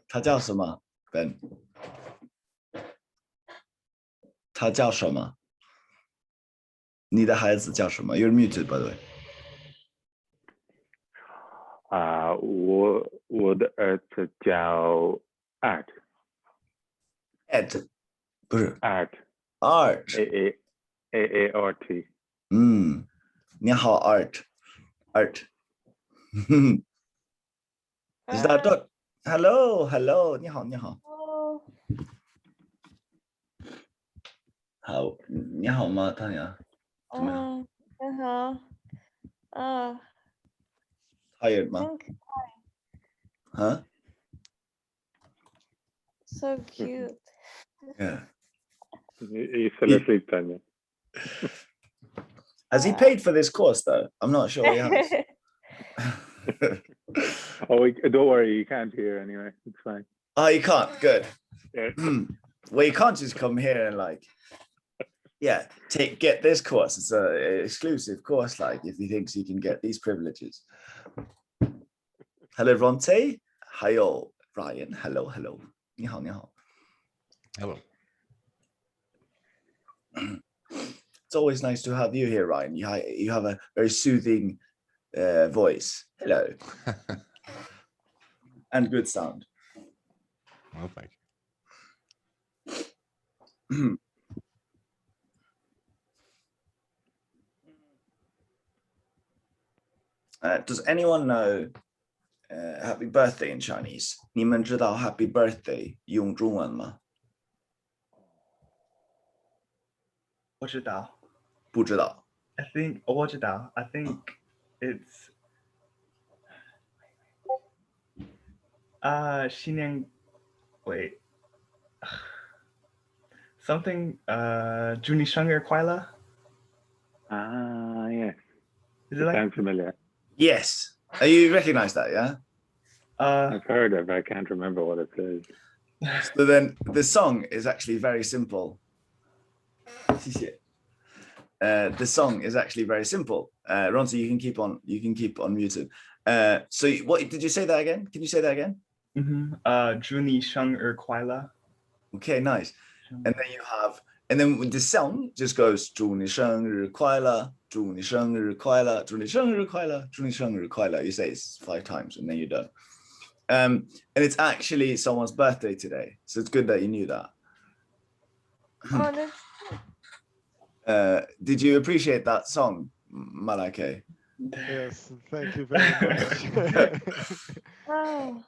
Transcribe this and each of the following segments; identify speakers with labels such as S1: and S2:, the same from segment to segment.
S1: 他叫什么 Ben 他叫什么你的孩子叫什么 You're muted by the way
S2: 我的儿子叫 Art
S1: Ed 不是
S2: Art
S1: Art
S2: A-A-R-T
S1: 你好 Art Is that dog Hello 你好好你好吗 Tanya 怎么样
S3: 你好
S1: Tired 吗 Huh
S3: So cute.
S1: Yeah
S2: You fell asleep, Tanya.
S1: Has he paid for this course though? I'm not sure he has.
S2: Don't worry, you can't hear anyway. It's fine.
S1: Oh, you can't. Good.
S2: Yeah.
S1: Well, you can't just come here and get this course. It's an exclusive course. If he thinks he can get these privileges. Hello, Ronte. Hi, Ryan. Hello. 你好
S4: Hello.
S1: It's always nice to have you here, Ryan. You have a very soothing voice. Hello. And good sound.
S4: Well, thank
S1: you. Does anyone know happy birthday in Chinese? 你们知道 happy birthday 用中文吗？
S5: 我知道。
S1: 不知道。
S5: I think 我知道。I think it's 新年 wait something 祝你生日快乐。
S2: Yes.
S5: Is it
S2: Sounds familiar.
S1: Yes. You recognize that, yeah?
S2: I've heard it, but I can't remember what it says.
S1: So then the song is actually very simple. The song is actually very simple. Ronzi, you can keep on muted. So what did you say that again? Can you say that again?
S5: 祝你生日快乐.
S1: Okay, nice. And then the song just goes 祝你生日快乐祝你生日快乐祝你生日快乐祝你生日快乐 You say it 5 times and then you're done. And it's actually someone's birthday today, so it's good that you knew that.
S3: Oh, that's...
S1: Did you appreciate that song, Malake?
S6: Yes, thank you very much.
S3: Oh,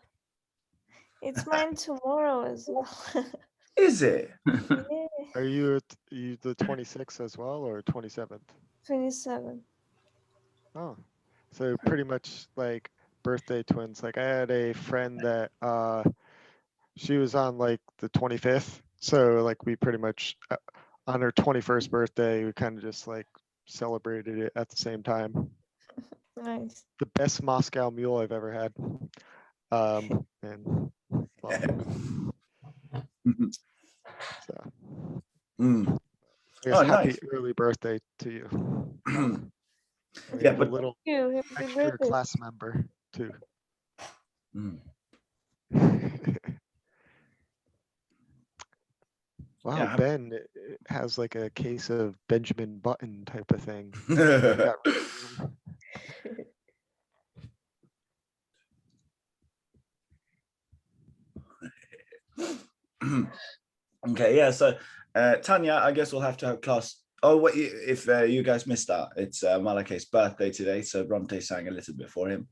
S3: it's mine tomorrow as well.
S1: Is it?
S3: Yeah.
S6: Are you the 26th as well, or 27th?
S3: 27.
S6: Oh, so pretty much like birthday twins. Like I had a friend that she was on like the 25th, so like we pretty much on her 21st birthday we kind of just like celebrated it at the same time.
S3: Nice.
S6: The best Moscow Mule I've ever had. And well, so I guess happy
S1: nice.
S6: early birthday to you.
S1: Yeah, but
S6: a little
S3: Happy
S6: extra
S3: birthday.
S6: class member too. Wow,
S1: yeah.
S6: Ben has like a case of Benjamin Button type of thing.
S1: Okay, yeah, so Tanya, I guess we'll have to have class. Oh, wait, if you guys missed that, it's Malake's birthday today, so Bronte sang a little bit for him.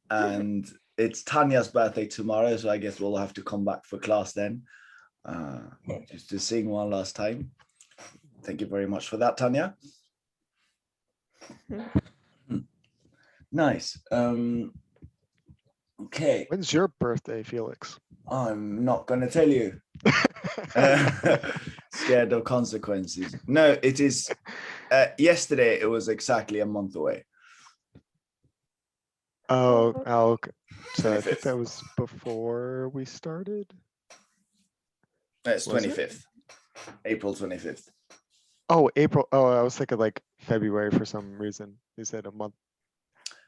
S1: And it's Tanya's birthday tomorrow, so I guess we'll have to come back for class then, just to sing one last time. Thank you very much for that, Tanya. Nice. Okay.
S6: When's your birthday, Felix?
S1: I'm not going to tell you. Scared of consequences. No, it is. Yesterday, it was exactly a month away.
S6: Oh, okay. So I think that was before we started.
S1: It's 25th, April 25th.
S6: Oh, April. Oh, I was thinking like February for some reason. You said a month.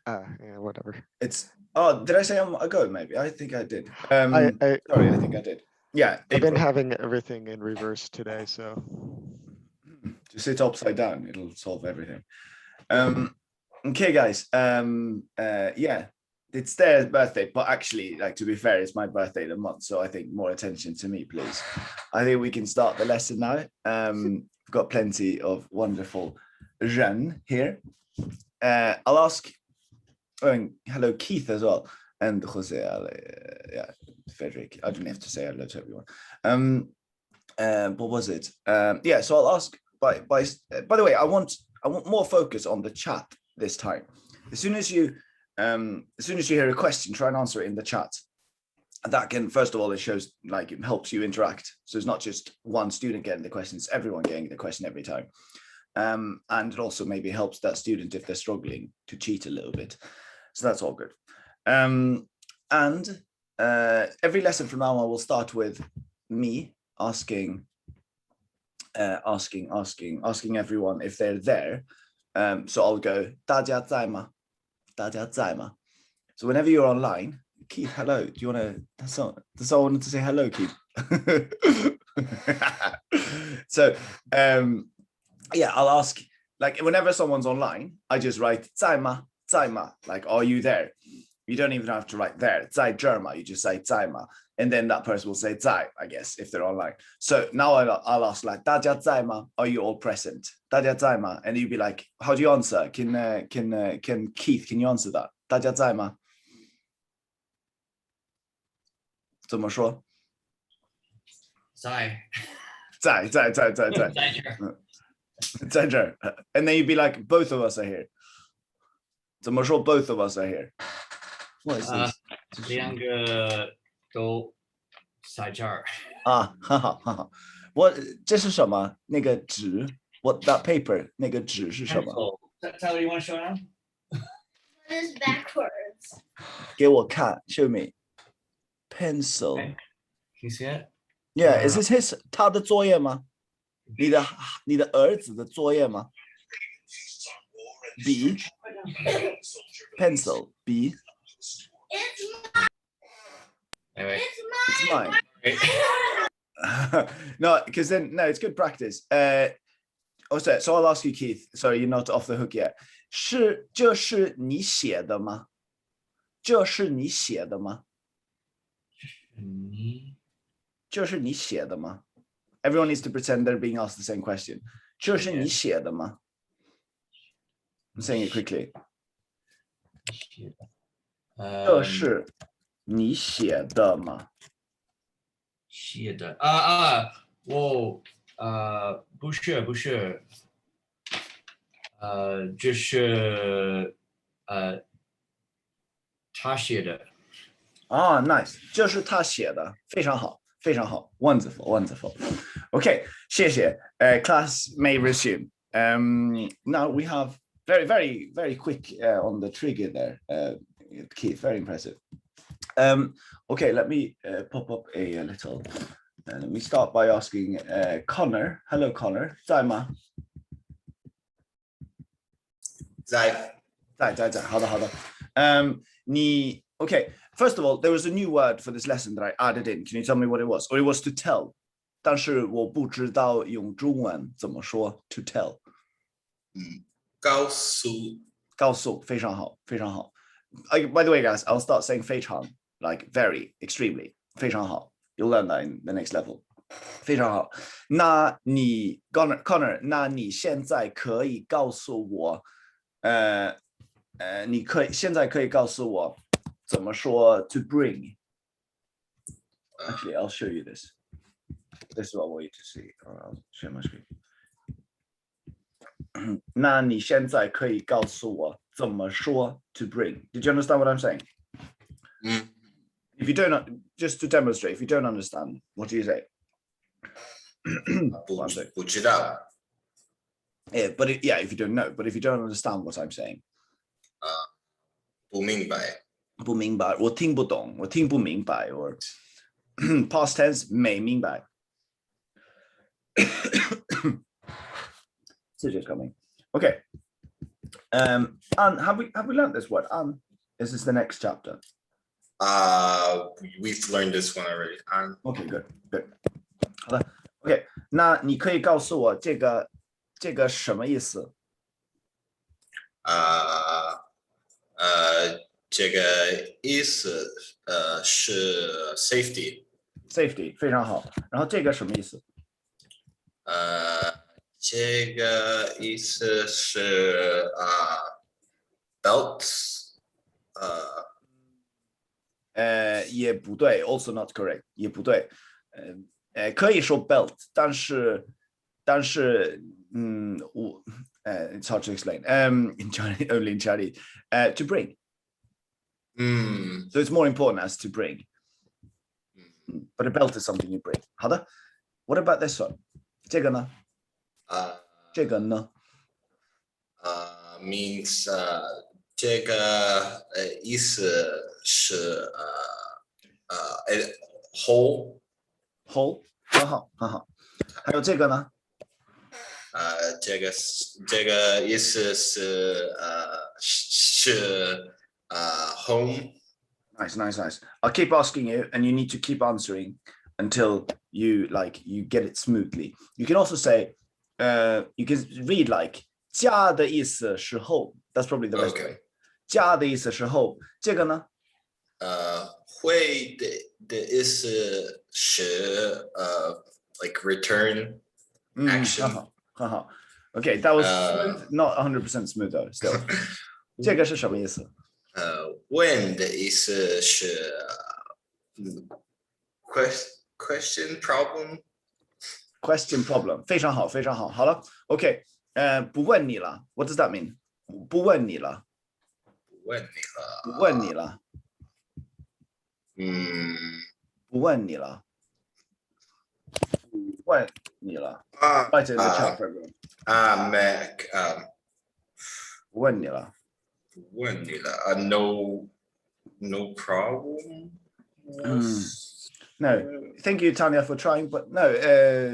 S6: Yeah, whatever.
S1: It's did I say ago? Maybe I think I did.
S6: I
S1: Sorry, I think I did. Yeah,
S6: I've been
S1: April.
S6: having everything in reverse today, so
S1: Just sit upside down. It'll solve everything. Okay, guys. Yeah, it's their birthday, but actually, like to be fair, it's my birthday in a month, so I think more attention to me, please. I think we can start the lesson now. We've got plenty of wonderful Ren here. I'll ask. Hello, Keith, as well, and Jose. Yeah, Frederick. I don't have to say hello to everyone. What was it? Yeah, so I'll ask. By the way, I want more focus on the chat this time. As soon as you hear a question, try and answer it in the chat. That can, first of all, it shows like it helps you interact. So it's not just one student getting the question; it's everyone getting the question every time. And it also maybe helps that student if they're struggling to cheat a little bit. So that's all good. And every lesson from now on will start with me asking everyone if they're there. So I'll go 大家在吗?大家在吗? So whenever you're online, Keith, hello. Do you want to? That's all I wanted to say hello, Keith. So yeah, I'll ask, like, whenever someone's online, I just write 在吗?在吗? Like, are you there? You don't even have to write there. 在这儿吗? You just say 在吗? And then that person will say 在, I guess, if they're online. So now I'll ask, like, 大家在吗? Are you all present? 大家在吗? And you'd be like, how do you answer? Can Keith, can you answer that? 大家在吗? 怎么说?
S7: 在
S1: 在这儿. And then you'd be like, both of us are here. 怎么说 both of us are here? What is this?
S7: 两个都在这儿。
S1: 哈哈。What 这是什么？那个纸 ？What that paper？那个纸是什么？
S7: Tyler, you want to show now?
S8: It is backwards.
S1: 给我看 ，show me. Pencil.
S7: Okay. Can you see it?
S1: Yeah, is this 他的作业吗？你的儿子的作业吗？笔 ，pencil 笔
S7: Anyway.
S1: It's mine.
S7: Right.
S1: No, because then it's good practice. So I'll ask you, Keith. Sorry, you're not off the hook yet. 这是你写的吗？这是你写的吗？这是你写的吗？ Everyone needs to pretend they're being asked the same question. 这是你写的吗？ I'm saying it quickly. 这是你写的吗？
S7: 写的我不是这是他写的。
S1: Nice. 这是他写的，非常好，非常好 ，wonderful. Okay, 谢谢。Class may resume. Now we have very quick on the trigger there, Keith. Very impressive. Okay, let me pop up a little. Let me start by asking Connor. Hello, Connor. 在吗？
S9: 在。
S1: 好的。Okay. First of all, there was a new word for this lesson that I added in. Can you tell me what it was? Or it was to tell. 但是我不知道用中文怎么说 to tell.
S9: 告诉。
S1: 告诉，非常好，非常好。By the way, guys, I'll start saying 非常, like very, extremely. 非常好. You'll learn that in the next level. 非常好。那你 Connor, 那你现在可以告诉我，你现在可以告诉我怎么说 to bring? Actually, I'll show you this. This is what I want you to see. I'll share my screen. 那你现在可以告诉我怎么说 to bring? Did you understand what I'm saying? If you don't, just to demonstrate, if you don't understand, what do you say?
S9: 不知道。
S1: Yeah, but if you don't know, but if you don't understand what I'm saying.
S9: 不明白。
S1: 不明白，我听不懂，我听不明白 or past tense 没明白 is coming. Okay. And have we learned this word? Is this the next chapter?
S9: We've learned this one already.
S1: Okay, good. 好的 ，OK， 那你可以告诉我这个什么意思？
S9: 这个意思是 safety。
S1: Safety 非常好。然后这个什么意思？
S9: 这个意思是belt。
S1: 也不对 ，also not correct， 也不对。可以说 belt， 但是it's hard to explain. In Chinese, only in Chinese. To bring. So it's more important as to bring. But a belt is something you bring. 好的 ，What about this one? 这个呢？这个呢
S9: ？means 这个意思是hole。
S1: hole 很好很好。还有这个呢？
S9: 这个意思是home。
S1: Nice. I'll keep asking you, and you need to keep answering until you get it smoothly. You can also say, you can read like 家的意思是 home. That's probably the best way. 家的意思是 home. 这个呢？
S9: 会的意思是like return action.
S1: 很好。Okay, that was smooth, not 100% smooth though. Still. 这个是什么意思？
S9: 问的意思是question problem。
S1: Question problem 非常好。好了 ，OK， 不问你了 ，What does that mean？ 不问你了。不问你了。Write it in the chat for everyone.
S9: Mac.
S1: 不问你了。
S9: No problem.
S1: No, thank you, Tanya, for trying, but no,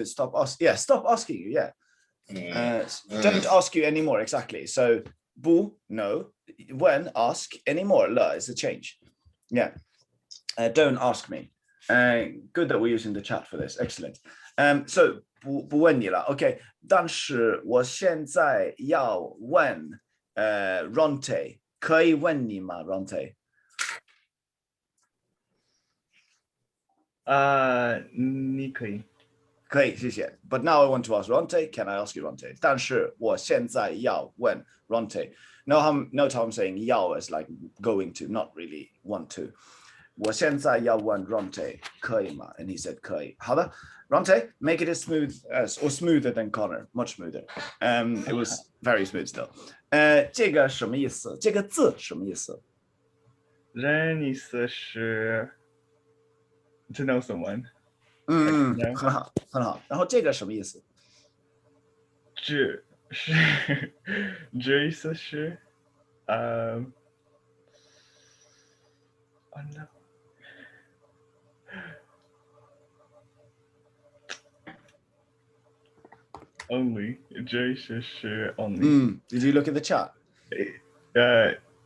S1: stop asking you, yeah. Don't ask you anymore, exactly. So, 不, no, when, ask, anymore, 了 is a change. Yeah, don't ask me. Good that we're using the chat for this, excellent. So, 不问你了, okay, 但是我现在要问 Ronte, 可以问你吗 Ronte?
S5: 你可以。
S1: 可以，谢谢。But now I want to ask Ronte. Can I ask you Ronte? 但是我现在要问 Ronte. Note how I'm saying 要 is like going to, not really want to. 我现在要问 Ronte 可以吗 And he said 可以。好的 Ronte, make it as smooth as, or smoother than Connor, much smoother. It was very smooth still. 这个什么意思？这个字什么意思？
S5: 人意思是 to know someone.
S1: 很好。然后这个什么意思？
S5: 这意思是oh no. Only. 这意思是 only.
S1: Did you look at the chat?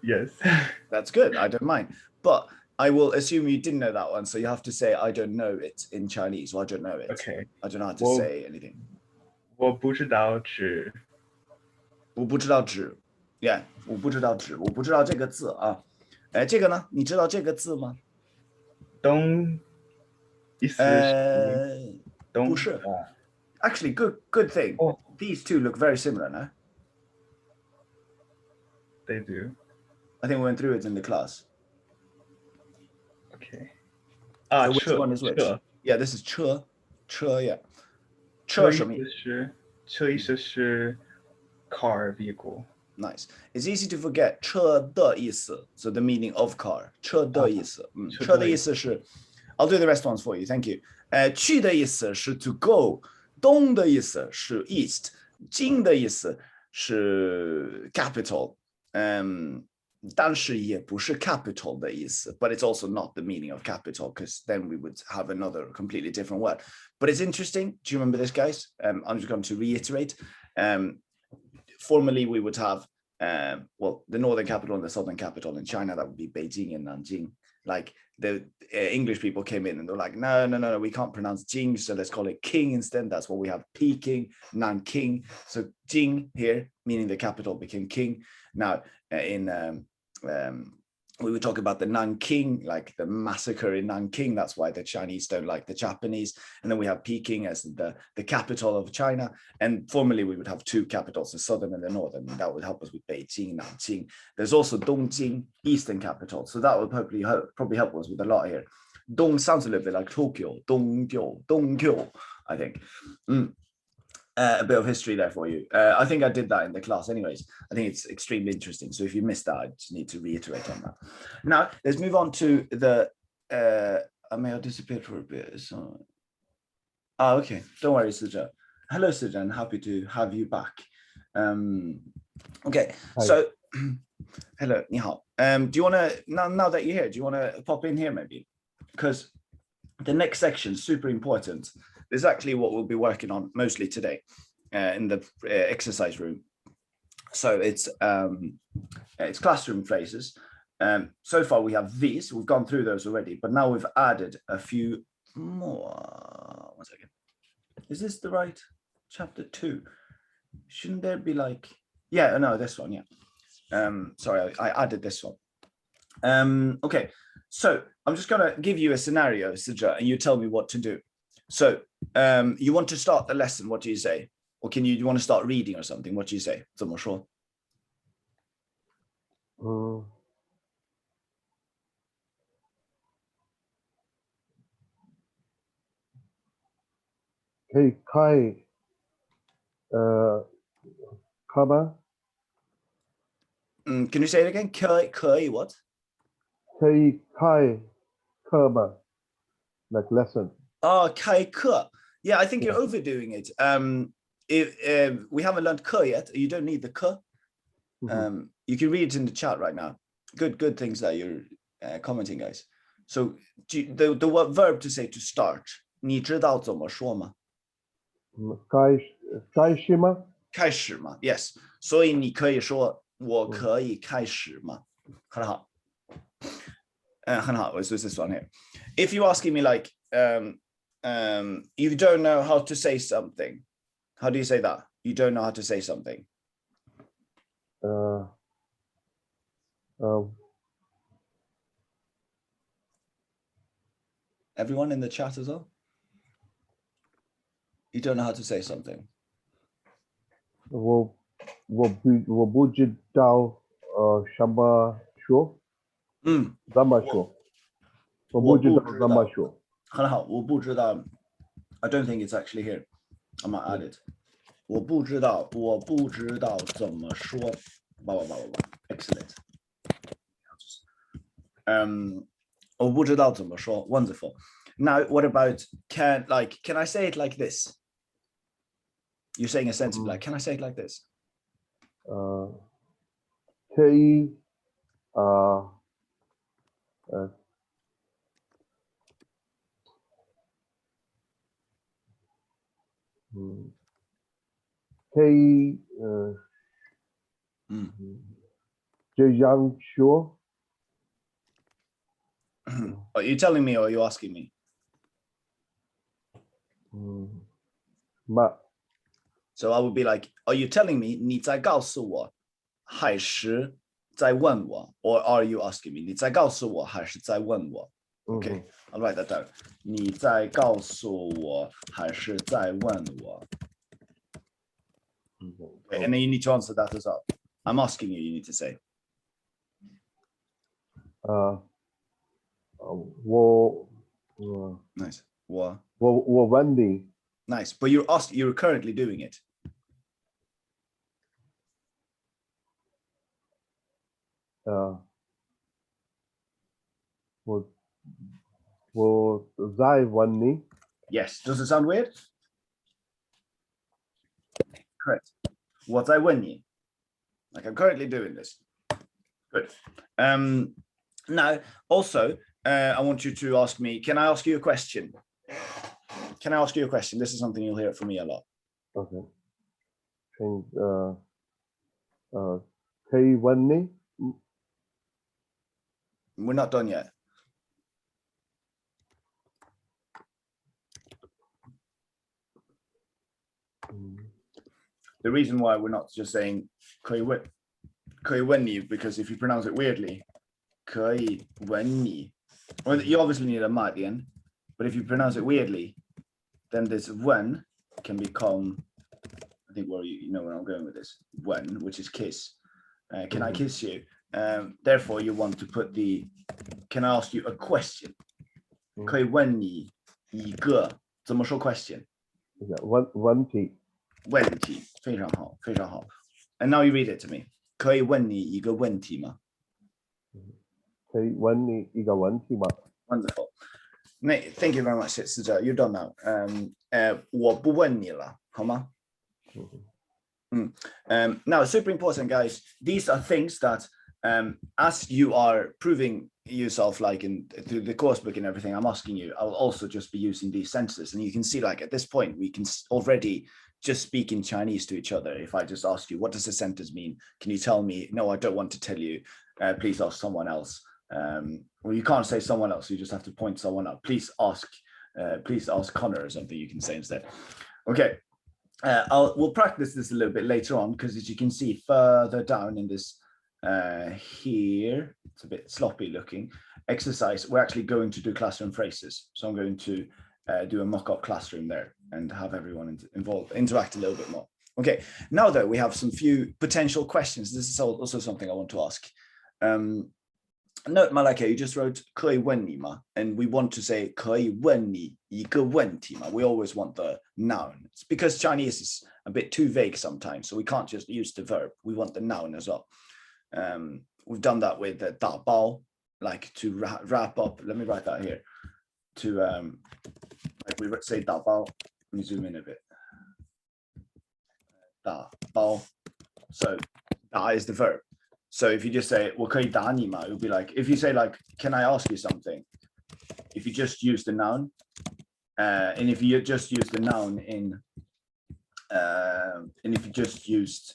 S5: Yes.
S1: That's good. I don't mind. But I will assume you didn't know that one, so you have to say I don't know it in Chinese, or I don't know it.
S5: Okay.
S1: I don't know how to
S5: Well,
S1: say anything.
S5: 我不知道指。
S1: 我不知道指 Yeah, 我不知道指，我不知道这个字啊。这个呢？你知道这个字吗？
S5: 东意思是东
S1: 不是。Actually, good thing. These two look very similar, no?
S5: They do.
S1: I think we went through it in the class.
S5: Okay.
S1: So which one is which? Yeah, this is 车 yeah. 车什么意思？
S5: 车意思是 car vehicle.
S1: Nice. It's easy to forget 车的意思, so the meaning of car. 车的意思，车的意思是 I'll do the rest ones for you. Thank you. 去的意思是 to go. 东的意思是 east. 京的意思是 capital. 但是也不是 capital 的意思, but it's also not the meaning of capital, because then we would have another completely different word. But it's interesting. Do you remember this, guys? I'm just going to reiterate. formerly we would have, well, the northern capital and the southern capital in China, that would be Beijing and Nanjing. Like the English people came in and they're like, no, we can't pronounce Jing, so let's call it King instead. That's what we have, Peking, Nanking. So Jing here, meaning the capital, became king. Now we would talk about the Nanking, like the massacre in Nanking. That's why the Chinese don't like the Japanese. And then we have Peking as the capital of China. And formerly we would have two capitals, the southern and the northern. And that would help us with Beijing, Nanjing. There's also Dongjing, eastern capital. So that would probably help us with a lot here. Dong sounds a little bit like Tokyo, Dongkyo, I think. A bit of history there for you. I think I did that in the class anyways. I think it's extremely interesting. So if you missed that, I just need to reiterate on that. Now, let's move on to the, I may have disappeared for a bit. So, okay, don't worry, Sujan. Hello, Sujan, happy to have you back. Okay,
S10: Hi.
S1: so, hello, 你好. Do you want to, now that you're here, do you want to pop in here maybe? Because the next section is super important. Is actually what we'll be working on mostly today in the exercise room. So it's classroom phrases. So far we have these, we've gone through those already, but now we've added a few more. 1 second. Is this the right chapter 2? Shouldn't there be like, yeah, no, this one, yeah. Sorry, I added this one. Okay, so I'm just gonna give you a scenario, Sija, and you tell me what to do. So you want to start the lesson, what do you say? Or you want to start reading or something? What do you say? 怎么说?
S10: 可以开课吗？
S1: Can you say it again? 可以 what?
S10: 可以开课吗？ Like lesson.
S1: Oh, 开课. Yeah, I think you're overdoing it. If we haven't learned 课 yet, you don't need the 课. You can read it in the chat right now. Good things that you're commenting, guys. So the verb to say to start, 你知道怎么说吗?
S10: 开始吗？
S1: 开始吗? Yes. 所以你可以说我可以开始吗? 很好。很好，我就是 this one here. If you're asking me like, you don't know how to say something, how do you say that? You don't know how to say something. Everyone in the chat as well? You don't know how to say something.
S10: 我不知道什么说。怎么说？我不知道怎么说。
S1: 很好，我不知道。I don't think it's actually here. I might add it. 我不知道怎么说。Excellent. 我不知道怎么说。Wonderful. Now, what about can I say it like this? You're saying a sentence like, can I say it like this?
S10: 可以可以这样说。
S1: Are you telling me or are you asking me?
S10: 嘛。
S1: So I would be like, are you telling me 你在告诉我还是在问我 or are you asking me 你在告诉我还是在问我 Okay, I'll write that down. 你在告诉我还是在问我 Okay, and then you need to answer that as well. I'm asking you, you need to say.
S10: 我
S1: Nice. 我
S10: 问你
S1: Nice, but you're currently doing it.
S10: 我在问你
S1: Yes, does it sound weird? Correct. 我在问你 Like I'm currently doing this. Good. Now, also, I want you to ask me, can I ask you a question? Can I ask you a question? This is something you'll hear from me a lot.
S10: Okay. 可以问你
S1: We're not done yet. The reason why we're not just saying 可以问你 because if you pronounce it weirdly, 可以问你, well, you obviously need a ma at the end, but if you pronounce it weirdly, then this when can become, I think where you know where I'm going with this, when, which is kiss. Can I kiss you? Therefore, you want to put the, can I ask you a question? 可以问你一个，怎么说 question?
S10: 问题
S1: 问题，非常好，非常好。And now you read it to me. 可以问你一个问题吗？
S10: 可以问你一个问题吗？
S1: Wonderful. Mate, thank you very much, Sita. You're done now. 我不问你了，好吗？Now, super important, guys. These are things that, as you are proving yourself, like through the course book and everything, I'm asking you, I'll also just be using these sentences. And you can see, like, at this point, we can already just speak in Chinese to each other. If I just ask you, what does the sentence mean? Can you tell me? No, I don't want to tell you. Please ask someone else. Well, you can't say someone else. You just have to point someone up. Please ask Connor or something you can say instead. Okay. We'll practice this a little bit later on, because as you can see further down in this here, it's a bit sloppy looking exercise, we're actually going to do classroom phrases. So I'm going to do a mock-up classroom there and have everyone interact a little bit more. Okay, now though, we have some few potential questions. This is also something I want to ask. Note, Malaka, you just wrote 可以问你吗? And we want to say 可以问你一个问题吗? We always want the noun. It's because Chinese is a bit too vague sometimes, so we can't just use the verb. We want the noun as well. We've done that with 打包, like to wrap up. Let me write that here. To like we say 打包. Let me zoom in a bit. 打包. So 打 is the verb. So if you just say 我可以打你吗? It would be like, if you say like, can I ask you something? If you just use the noun, and if you just use the noun in, and if you just used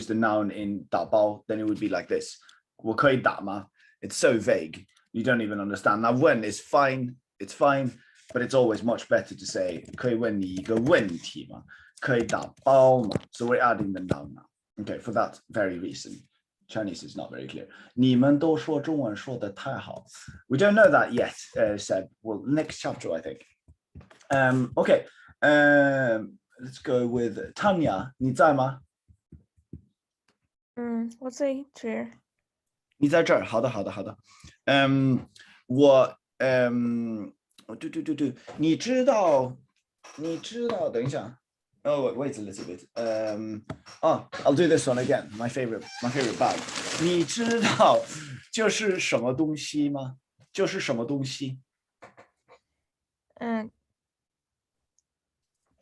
S1: the noun in 打包, then it would be like this. 我可以打吗? It's so vague. You don't even understand. Now when is fine, it's fine, but it's always much better to say 可以问你一个问题吗? 可以打包吗? So we're adding the noun now. Okay, for that very reason. Chinese is not very clear. 你们都说中文说得太好. We don't know that yet, Seb. Well, next chapter, I think. Okay. Let's go with Tanya. 你在吗?
S3: 我在这儿。
S1: 你在这儿，好的，好的，好的。我你知道，等一下。Oh, wait a little bit. I'll do this one again. My favorite bag. 你知道就是什么东西吗？就是什么东西？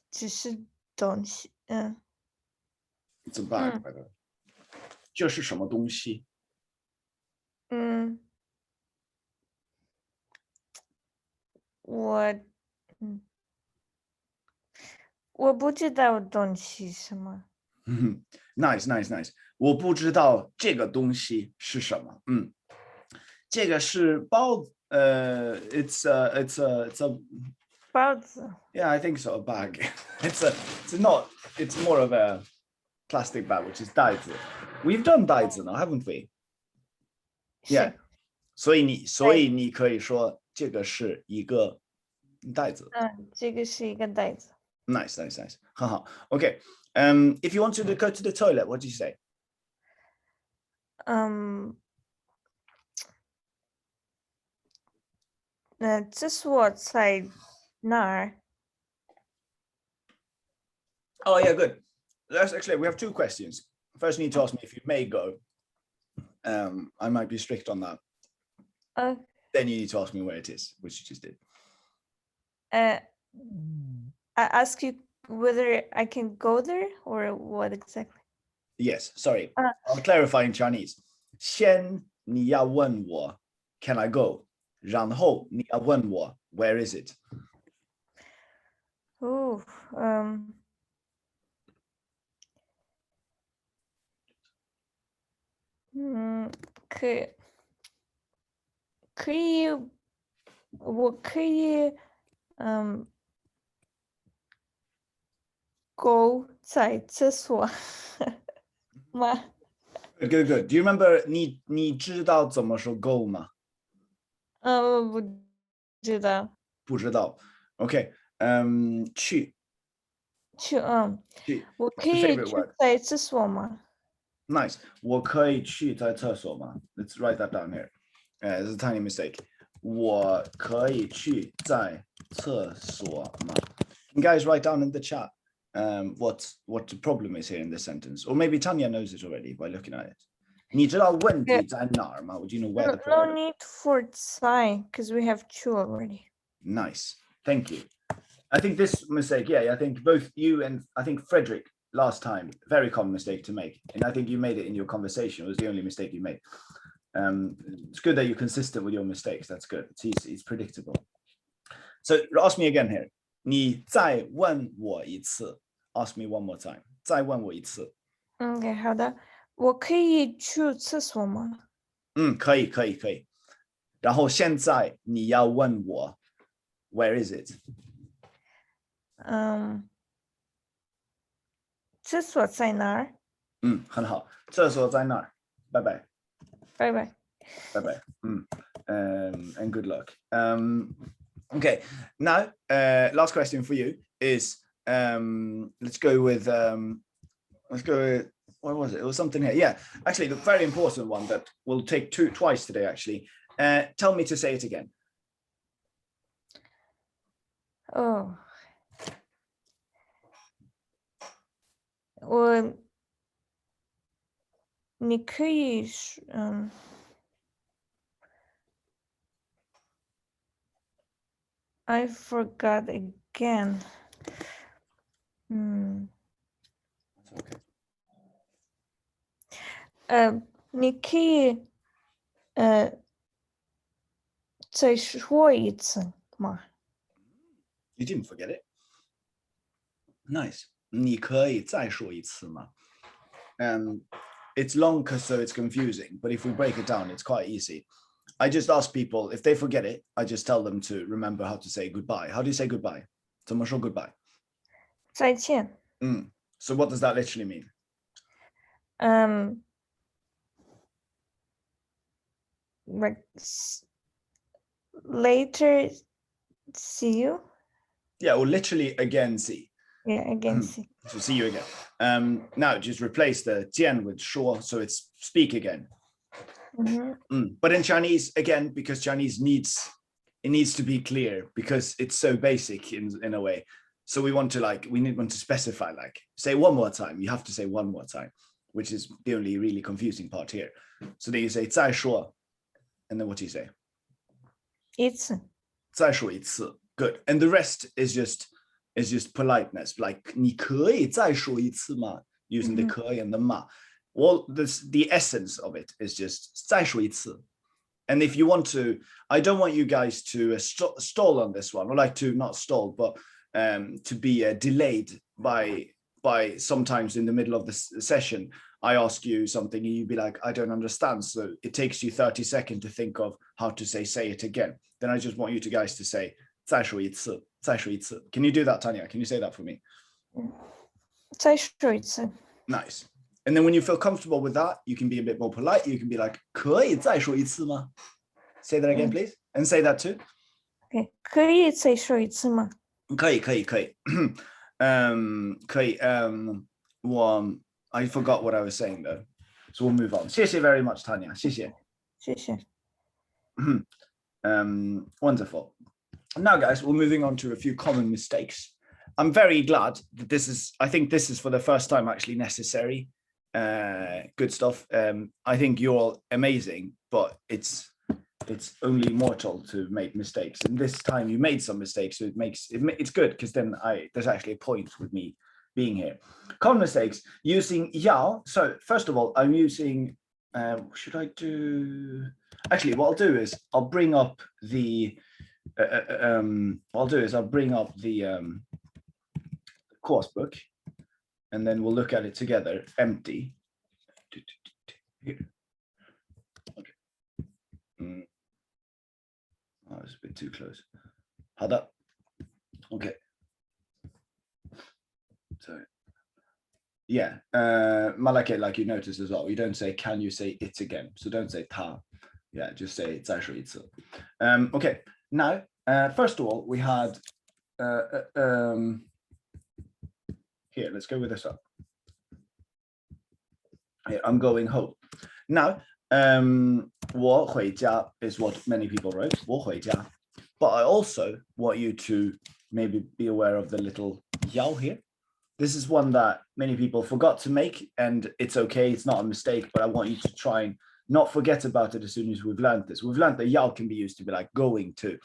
S3: 只是东西。
S1: It's a bag, by the way. 就是什么东西？
S3: 我不知道东西什么。
S1: Nice. 我不知道这个东西是什么。这个是包子。It's a
S3: 包子。
S1: Yeah, I think so. A bag. It's more of a plastic bag, which is 袋子. We've done 袋子 now, haven't we? Yeah. 所以你可以说这个是一个袋子。
S3: 这个是一个袋子。
S1: Nice. 很好。Okay. If you want to go to the toilet, what do you say?
S3: 这是我在哪儿？
S1: Oh yeah, good. That's actually, we have two questions. First, you need to ask me if you may go. I might be strict on that. Then you need to ask me where it is, which you just did.
S3: I ask you whether I can go there or what exactly?
S1: Yes, sorry. I'll clarify in Chinese. 先你要问我 can I go? 然后你要问我 where is it?
S3: 可以，我可以，狗在厕所吗？
S1: Good, good. Do you remember 你知道怎么说 go 吗？
S3: 我不知道。
S1: 不知道。OK，去
S3: 去，
S1: 去。
S3: 我可
S1: Your
S3: 以
S1: favorite
S3: 去
S1: word.
S3: 在厕所吗？
S1: Nice. 我可以去在厕所吗？ Let's write that down here. There's a tiny mistake. 我可以去在厕所吗？ You guys write down in the chat what the problem is here in this sentence, or maybe Tanya knows it already by looking at it. 你知道问题在哪儿吗？ Would you know where
S3: No,
S1: the
S3: no
S1: problem?
S3: need for 在 because we have 去 already.
S1: Nice. Thank you. I think this mistake, yeah, I think both you and I think Frederick last time, very common mistake to make. And I think you made it in your conversation. It was the only mistake you made. It's good that you're consistent with your mistakes. That's good. It's easy. It's predictable. So ask me again here. 你再问我一次. Ask me one more time. 再问我一次.
S3: OK， 好的。我可以去厕所吗？
S1: 可以。然后现在你要问我 where is it?
S3: 厕所在哪儿？
S1: 很好。厕所在哪儿？拜拜。
S3: 拜拜。
S1: 拜拜。And good luck. Okay, now last question for you is let's go with what was it? It was something here. Yeah, actually, the very important one that we'll take twice today. Actually, tell me to say it again.
S3: Oh. 你可以I forgot again.
S1: Okay.
S3: 你可以再说一次吗？
S1: You didn't forget it. Nice. 你可以再说一次吗？ It's long so it's confusing, but if we break it down, it's quite easy. I just ask people if they forget it, I just tell them to remember how to say goodbye. How do you say goodbye? 怎么说 goodbye?
S3: 再见。
S1: So what does that literally mean?
S3: Like later see you.
S1: Yeah, or literally again see.
S3: Yeah, again see.
S1: So see you again. Now just replace the 见 with 说, so it's speak again. But in Chinese, again, because Chinese needs to be clear because it's so basic in a way. So we want to specify, like, say one more time. You have to say one more time, which is the only really confusing part here. So then you say 再说, and then what do you say?
S3: 一次.
S1: 再说一次. Good. And the rest is just politeness, like 你可以再说一次吗? Using the 可以 and the 嘛. Well, the essence of it is just 再说一次. And if you want to, I don't want you guys to stall on this one, or like to not stall, but to be delayed by sometimes in the middle of the session. I ask you something and you'd be like, I don't understand. So it takes you 30 seconds to think of how to say it again. Then I just want you guys to say 再说一次, 再说一次. Can you do that, Tanya? Can you say that for me?
S3: 再说一次.
S1: Nice. And then when you feel comfortable with that, you can be a bit more polite. You can be like, 可以再说一次吗? Say that again, please. And say that too.
S3: Okay. 可以再说一次吗?
S1: 可以。可以. I forgot what I was saying though. So we'll move on. 谢谢 very much, Tanya. 谢谢.
S3: 谢谢.
S1: Wonderful. Now, guys, we're moving on to a few common mistakes. I'm very glad that I think this is for the first time actually necessary. Good stuff. I think you're all amazing, but it's only mortal to make mistakes. And this time you made some mistakes, so it's good because then there's actually a point with me being here. Common mistakes using yao. So first of all, I'm using. Should I do? Actually, what I'll do is I'll bring up the. I'll bring up the course book, and then we'll look at it together. Empty. Mm. Oh, it's a bit too close. 好的 Okay. So yeah, Malake, like you noticed as well, you don't say can you say it again, so don't say 他 yeah, just say 再说一次. Okay, now first of all we had here, let's go with this one. Here, I'm going home now. 我回家 is what many people wrote, 我回家. But I also want you to maybe be aware of the little yao here. This is one that many people forgot to make, and it's okay, it's not a mistake, but I want you to try and not forget about it as soon as we've learned this. We've learned that yao can be used to be like going to.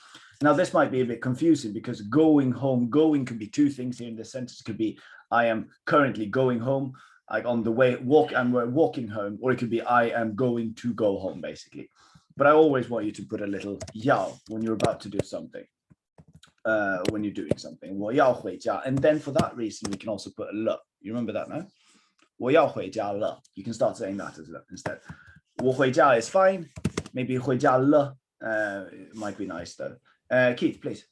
S1: Now, this might be a bit confusing because going home, going could be two things here in this sentence. It could be I am currently going home, like on the way, we're walking home, or it could be I am going to go home, basically. But I always want you to put a little yao when you're about to do something, when you're doing something. 我要回家. And then for that reason, we can also put a le. You remember that now? 我要回家了. You can start saying that as le instead. 我回家 is fine. Maybe 回家了 it might be nice though. Keith, please.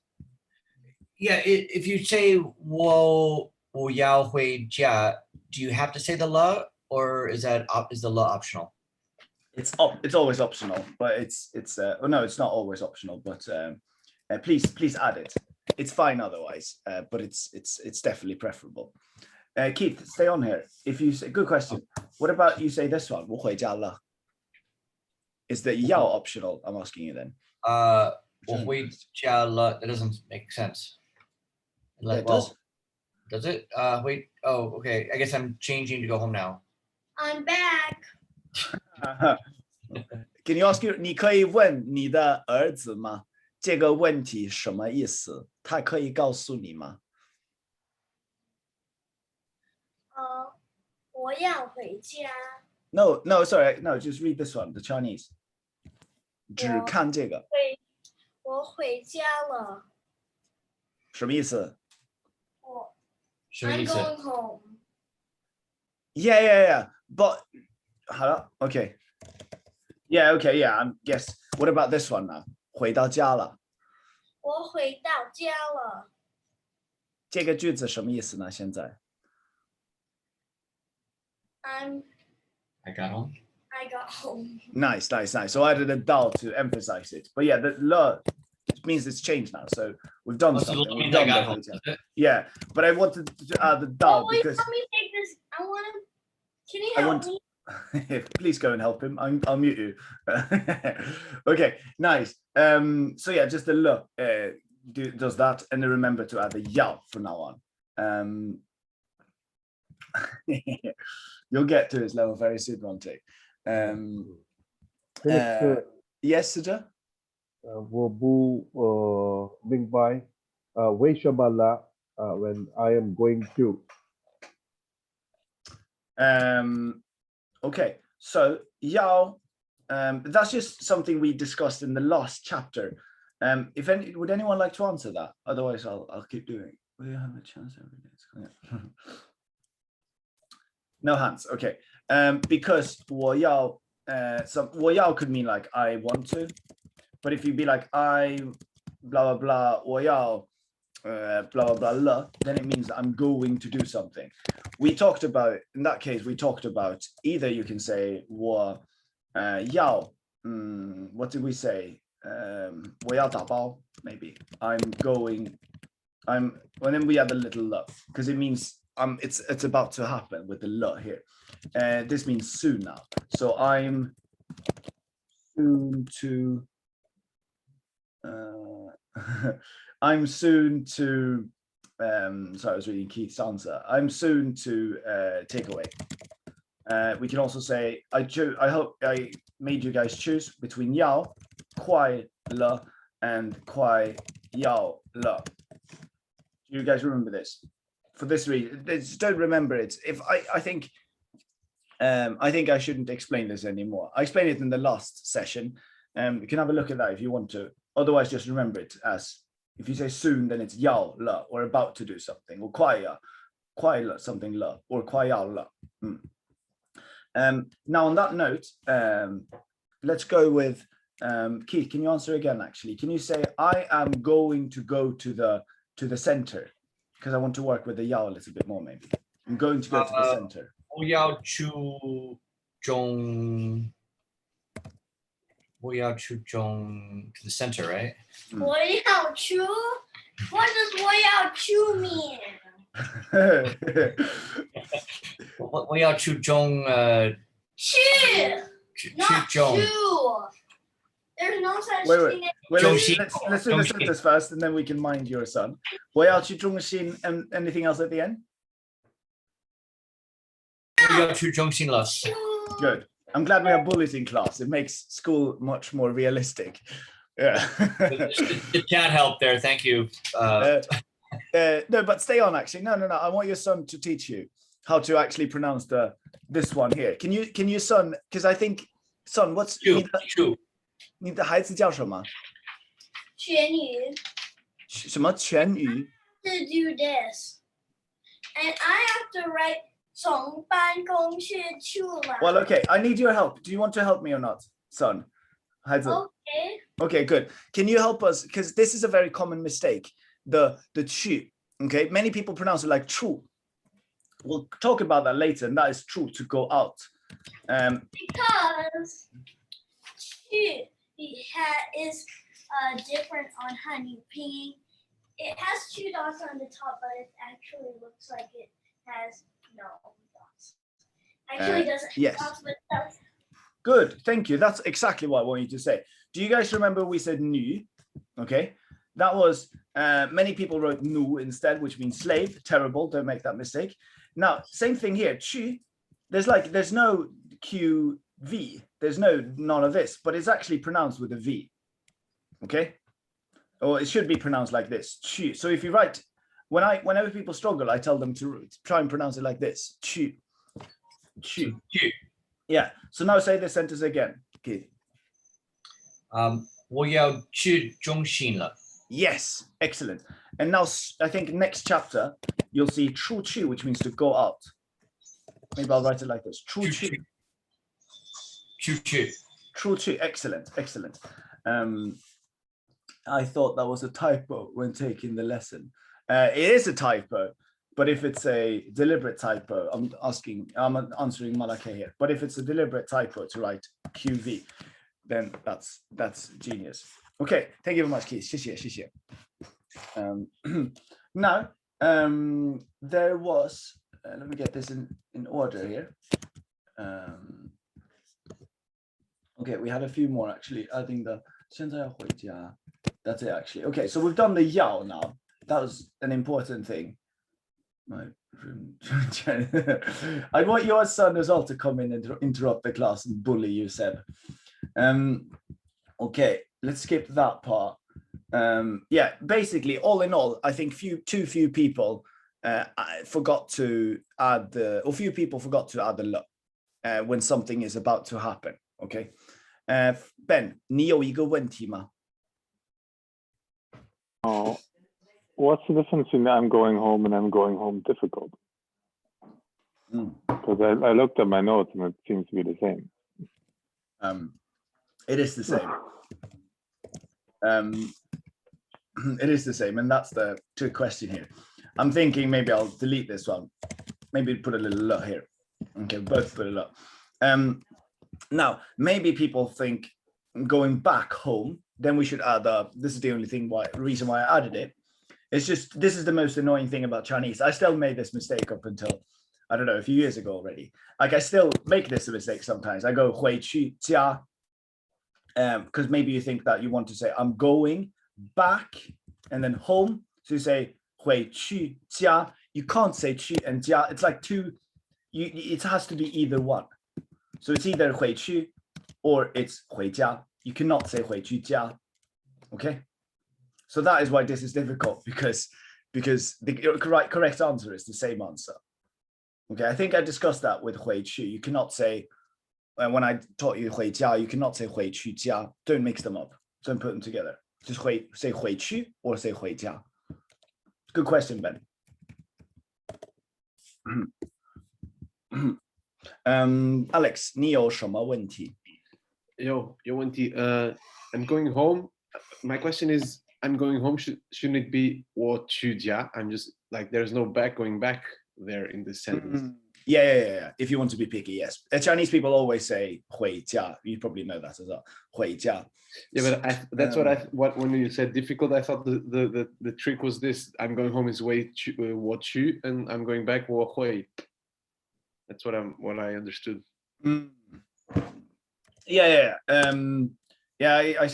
S11: Yeah, if you say 我要回家, do you have to say the le, or is the le optional?
S1: It's always optional, but it's oh no, it's not always optional, but please add it. It's fine otherwise, but it's definitely preferable. Keith, stay on here. If you say, good question. What about you say this one? 我回家了. Is the yao optional? I'm asking you then.
S11: 我回家了, that doesn't make sense.
S1: Yeah, it does.
S11: Does it? Wait. Oh, okay. I guess I'm changing to go home now.
S8: I'm back.
S1: Can you ask you? 你可以问你的儿子吗？这个问题什么意思？他可以告诉你吗？
S8: 我要回家。
S1: No, sorry, no, just read this one, the Chinese. 只看这个。
S8: 我回家了。
S1: 什么意思？I'm
S8: going home.
S1: Yeah. But, okay. Yeah, okay, yeah, yes. What about this one now? 回到家了。
S8: 我回到家了。
S1: 这个句子什么意思呢？现在
S7: I got home.
S8: I got home.
S1: Nice. So I added a dal to emphasize it. But yeah, the le means it's changed now. So we've done something. We've done
S7: I got home.
S1: Yeah, but I wanted to add the dal because
S8: let me take this. Can you help me?
S1: Please go and help him. I'll mute you. Okay, nice. So yeah, just the le does that, and then remember to add the yao from now on. You'll get to his level very soon, Ronte. Yes, Suja?
S10: 我不明白为什么啦 when I am going to.
S1: Okay, so yao, that's just something we discussed in the last chapter. Would anyone like to answer that? Otherwise, I'll keep doing. Will you have a chance every day? No hands. Okay. Because 我要 我要 could mean like I want to, but if you be like I blah blah blah 我要 blah blah blah le, then it means that I'm going to do something. We talked about, in that case, we talked about either you can say 我要 what did we say? 我要打包, maybe. And then we add a little le, because it means it's about to happen with the le here. This means soon now. So I'm soon to I'm soon to sorry, I was reading Keith's answer. I'm soon to take away. We can also say I hope I made you guys choose between yao, kwai le, and kwai yao le. Do you guys remember this? For this reason, just don't remember it. If I think I shouldn't explain this anymore. I explained it in the last session. You can have a look at that if you want to. Otherwise, just remember it as if you say soon, then it's yao le, or about to do something, or kwai le, something le, or kwai yao le. Now on that note, let's go with Keith, can you answer again? Actually, can you say I am going to go to the center because I want to work with the yao a little bit more. Maybe I'm going to go to the center.
S11: 我要去中 we are to the center, right?
S8: 我要去 What does 我要去 mean?
S11: 我要去中
S8: 去
S11: 去
S8: not
S11: 中
S8: to. There's no such
S1: Wait,
S8: thing as
S1: Wait,
S11: Zhongxin.
S1: let's do the
S11: Zhongxin.
S1: sentence first, and then we can mind your son. 我要去中心 and anything else at the end?
S11: 我要去中心了。
S1: Good. I'm glad we have bullies in class. It makes school much more realistic. Yeah.
S11: It can't help there. Thank you.
S1: No, but stay on. Actually, no. I want your son to teach you how to actually pronounce this one here. Can you son? Because I think son, what's 你的孩子叫什么？
S8: 全语
S1: 什么全语？
S8: to do this. And I have to write 从办公室出来.
S1: Well, okay. I need your help. Do you want to help me or not, son? 孩子。
S8: Okay.
S1: Okay, good. Can you help us? Because this is a very common mistake. The chu. Okay, many people pronounce it like chu. We'll talk about that later, and that is true to go out.
S8: Because 去 is different on honey pinyin. It has 2 dots on the top, but it actually looks like it has no dots. Actually, doesn't have
S1: yes.
S8: dots, but it does.
S1: Good, thank you. That's exactly what I want you to say. Do you guys remember we said nu? Okay, that was many people wrote nu instead, which means slave. Terrible. Don't make that mistake. Now, same thing here. Chu. There's no QV. There's none of this, but it's actually pronounced with a V. Okay, or it should be pronounced like this. Chu. So if you write, whenever people struggle, I tell them to try and pronounce it like this. Chu. Chu. Yeah. So now say the sentence again. Okay.
S11: 我要去中心了。
S1: Yes, excellent. And now I think next chapter you'll see 出去, which means to go out. Maybe I'll write it like this. 出去.
S11: 出去.
S1: 出去. Excellent, excellent. I thought that was a typo when taking the lesson. It is a typo, but if it's a deliberate typo, I'm answering Malake here. But if it's a deliberate typo to write QV, then that's genius. Okay, thank you very much, Keith. 谢谢. Now, there was, let me get this in order here. Okay, we had a few more actually. I think that's it actually. Okay, so we've done the yao now. That was an important thing. My room. I want your son as well to come in and interrupt the class and bully you, Seb. Okay, let's skip that part. Yeah, basically, all in all, I think too few people forgot to add few people forgot to add the lo when something is about to happen. Okay, Ben, 你有一个问题吗?
S2: Oh, what's the difference between I'm going home and I'm going home difficult? Because I looked at my notes and it seems to be the same.
S1: It is the same. It is the same, and that's the trick question here. I'm thinking maybe I'll delete this one. Maybe put a little lot here. Okay, both put a lot. Now, maybe people think going back home, then we should add this is the only reason why I added it. It's just, this is the most annoying thing about Chinese. I still made this mistake up until, I don't know, a few years ago already. Like I still make this mistake sometimes. I go 回去家. Because maybe you think that you want to say I'm going back and then home. So you say 回去家. You can't say 去 and 家. It's like two. It has to be either one. So it's either 回去 or it's 回家. You cannot say 回去家. Okay. So that is why this is difficult because the correct answer is the same answer. Okay. I think I discussed that with 回去. You cannot say. When I taught you 回家, you cannot say 回去家. Don't mix them up. Don't put them together. Just say 回去 or say 回家. Good question, Ben. Alex, 你有什么问题?
S12: 有问题. I'm going home. My question is, I'm going home. Shouldn't it be 我去家? I'm just like, there's no going back there in this sentence.
S1: Yeah. If you want to be picky, yes. Chinese people always say 回家. You probably know that as well. 回家.
S12: Yeah, but that's what when you said difficult, I thought the trick was this. I'm going home is 我去, and I'm going back 我回. That's what I understood.
S1: Yeah. I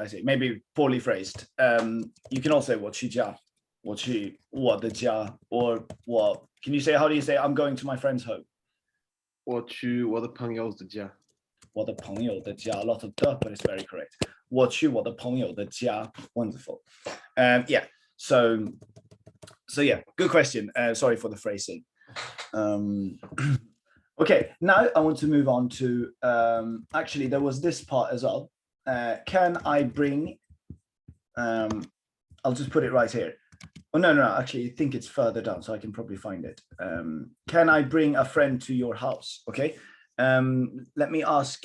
S1: see. Maybe poorly phrased. You can also say 我去家, 我去我的家, or what? Can you say, how do you say I'm going to my friend's home?
S12: 我去我的朋友的家.
S1: 我的朋友的家, a lot of duh, but it's very correct. 我去我的朋友的家. Wonderful. Yeah. So yeah, good question. Sorry for the phrasing. Okay, now I want to move on to, actually there was this part as well. Can I bring, I'll just put it right here. Oh, no, actually, I think it's further down, so I can probably find it. Can I bring a friend to your house? Okay. Let me ask,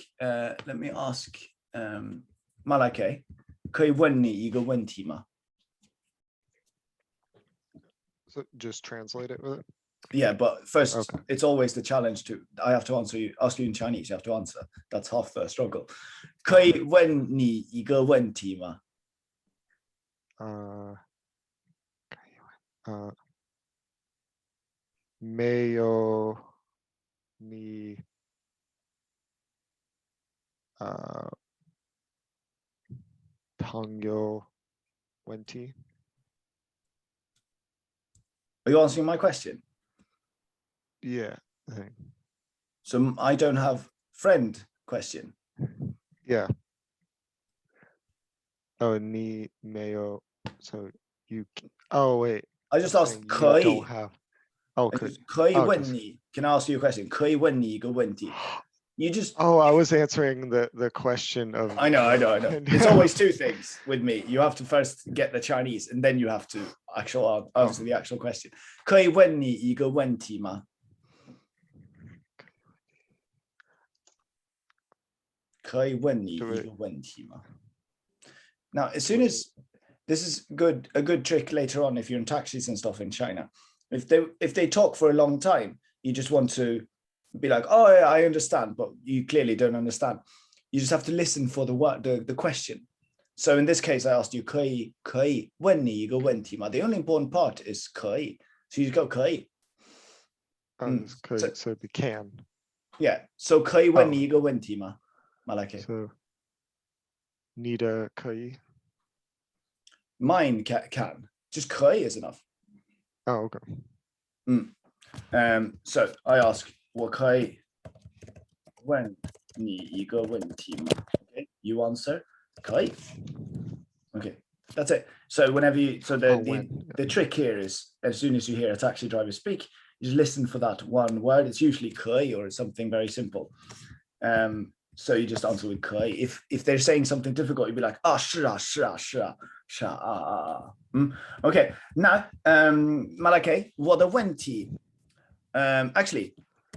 S1: Malake, 可以问你一个问题吗?
S6: So just translate it with it.
S1: Yeah, but first,
S6: Okay.
S1: it's always the challenge I have to ask you in Chinese, you have to answer. That's half the struggle. 可以问你一个问题吗?
S6: 没有你朋友问题?
S1: Are you answering my question?
S6: Yeah, I think.
S1: So I don't have friend question.
S6: Yeah. Oh, ni mayo. So you. Oh wait.
S1: I just
S6: I'm
S1: asked
S6: saying you
S1: 可以.
S6: don't have. Oh,
S1: 可以问
S6: just-
S1: 你. Can I ask you a question? 可以问你一个问题. You just.
S6: Oh, I was answering the question of.
S1: I know. It's always two things with me. You have to first get the Chinese, and then you have to answer the actual question. 可以问你一个问题吗? 可以问你一个问题吗? Now, as soon as this is a good trick later on, if you're in taxis and stuff in China, if they talk for a long time, you just want to be like, oh yeah, I understand, but you clearly don't understand. You just have to listen for the question. So in this case, I asked you 可以问你一个问题吗? The only important part is 可以. So you just go 可以.
S6: So it be can.
S1: Yeah. So 可以问你一个问题吗? Malake.
S6: So need a 可以.
S1: Mine can. Just 可以 is enough.
S6: Oh, okay.
S1: So I ask 我可以问你一个问题吗? Okay. You answer 可以. Okay. That's it. So whenever the trick here is, as soon as you hear a taxi driver speak, you just listen for that one word. It's usually 可以 or it's something very simple. So you just answer with 可以. If they're saying something difficult, you'd be like, 是啊. Okay. Now, Malake, 我的问题, actually,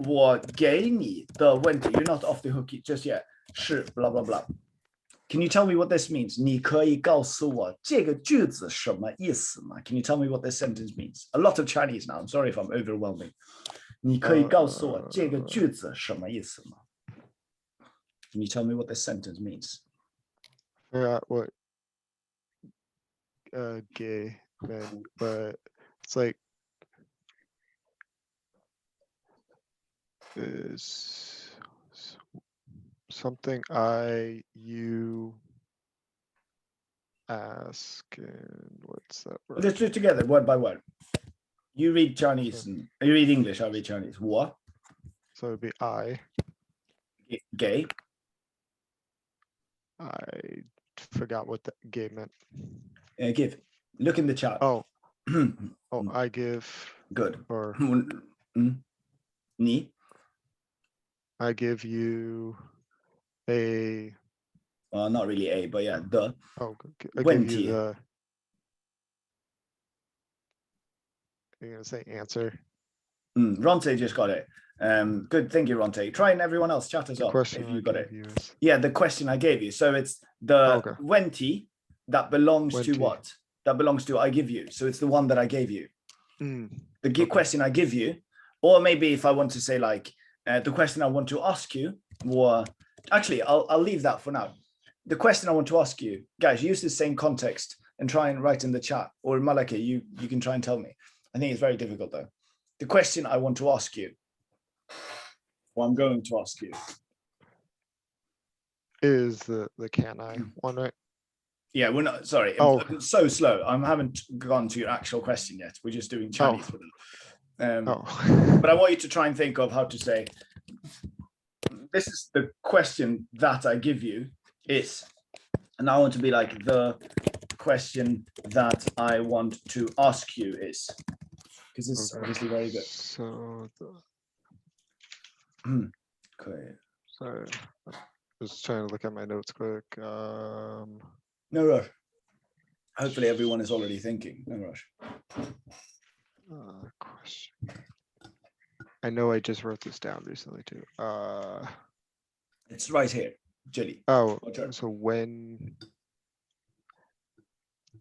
S1: 我给你的问题, you're not off the hook just yet. 是 blah blah blah. Can you tell me what this means? 你可以告诉我这个句子什么意思吗? Can you tell me what this sentence means? A lot of Chinese now. I'm sorry if I'm overwhelming. 你可以告诉我这个句子什么意思吗? Can you tell me what this sentence means?
S6: What gay men, but it's like is something you ask, and what's that word?
S1: Let's do it together, word by word. You read Chinese and you read English, I read Chinese. 我
S6: So it'd be I.
S1: Gay.
S6: I forgot what that gay meant.
S1: Give. Look in the chat.
S6: Oh, I give.
S1: Good.
S6: Or
S1: Ni.
S6: I give you a.
S1: Not really a, but yeah, the.
S6: Oh, I give you the. You're gonna say answer.
S1: Ronte just got it. Good, thank you, Ronte. Try and everyone else chat as
S6: The
S1: well
S6: question
S1: if you
S6: I
S1: got it.
S6: gave you is-
S1: Yeah, the question I gave you. So it's the
S6: Okay.
S1: wenti that belongs to
S6: Wenti.
S1: what? That belongs to I give you. So it's the one that I gave you.
S6: Mm,
S1: The
S6: Okay.
S1: question I give you, or maybe if I want to say like the question I want to ask you, or actually I'll leave that for now. The question I want to ask you, guys, use the same context and try and write in the chat, or Malaki, you can try and tell me. I think it's very difficult though. The question I want to ask you, or I'm going to ask you.
S6: Is the can I one, right?
S1: Yeah, we're not, sorry,
S6: Oh.
S1: I'm so slow. I haven't gone to your actual question yet. We're just doing Chinese for them.
S6: Oh.
S1: But I want you to try and think of how to say, this is the question that I give you is, and I want to be like, the question that I want to ask you is, because it's
S6: Okay.
S1: obviously very good.
S6: So the,
S1: Okay.
S6: sorry, I'm just trying to look at my notes quick.
S1: No rush. Hopefully everyone is already thinking, no rush.
S6: Question. I know I just wrote this down recently too.
S1: It's right here, Jelly.
S6: Oh,
S1: Your turn.
S6: so when?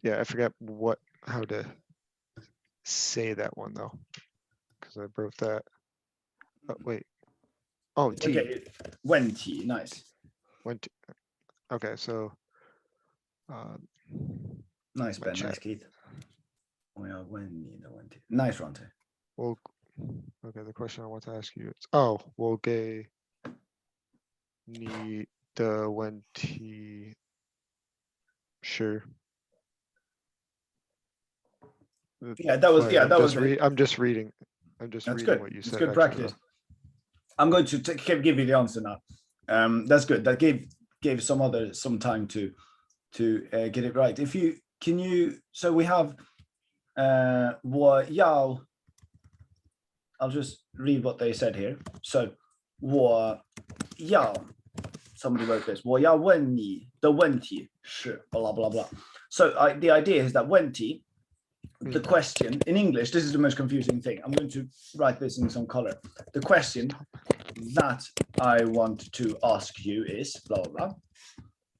S6: Yeah, I forget how to say that one though, because I wrote that. Oh, wait. Oh, T.
S1: Okay, when T, nice.
S6: When T. Okay, so.
S1: Nice, Ben, nice, Keith. We are when you know when T. Nice, Ronte.
S6: Well, okay, the question I want to ask you is, oh, will gay need the when T. Sure.
S1: Yeah, that was,
S6: Sorry,
S1: yeah,
S6: I'm
S1: that
S6: just
S1: was.
S6: I'm just reading. I'm just
S1: That's
S6: reading
S1: good.
S6: what you
S1: It's
S6: said.
S1: good
S6: actually,
S1: practice. I'm going to give you the answer now. That's good. That gave some time to get it right. If you so we have 我要 I'll just read what they said here. So 我要 somebody wrote this. 我要问你的问题是 blah blah blah. So the idea is that 问题 the question in English, this is the most confusing thing. I'm going to write this in some color. The question that I want to ask you is blah, blah, blah.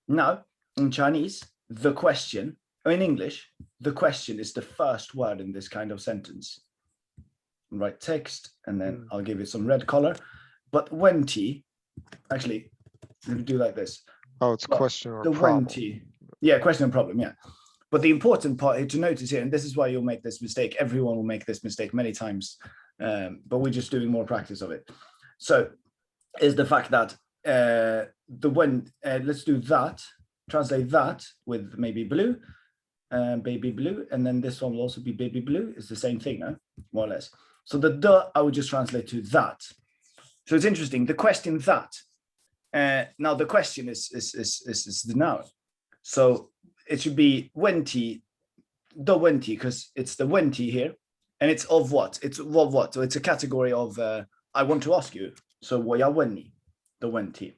S1: Now, in Chinese, the question, or in English, the question is the first word in this kind of sentence. Write text, and then I'll give it some red color. But wenti, actually, let me do like this.
S6: Oh, it's question or
S1: the
S6: problem.
S1: wenti, yeah, question and problem, yeah. But the important part to notice here, and this is why you'll make this mistake, everyone will make this mistake many times, but we're just doing more practice of it. So is the fact that let's do that, translate that with maybe blue, baby blue, and then this one will also be baby blue. It's the same thing, no? More or less. So the I would just translate to that. So it's interesting, the question that, now the question is the noun. So it should be wenti, the wenti, because it's the wenti here, and it's of what? It's of what? So it's a category of I want to ask you. So 我要问你 the wenti.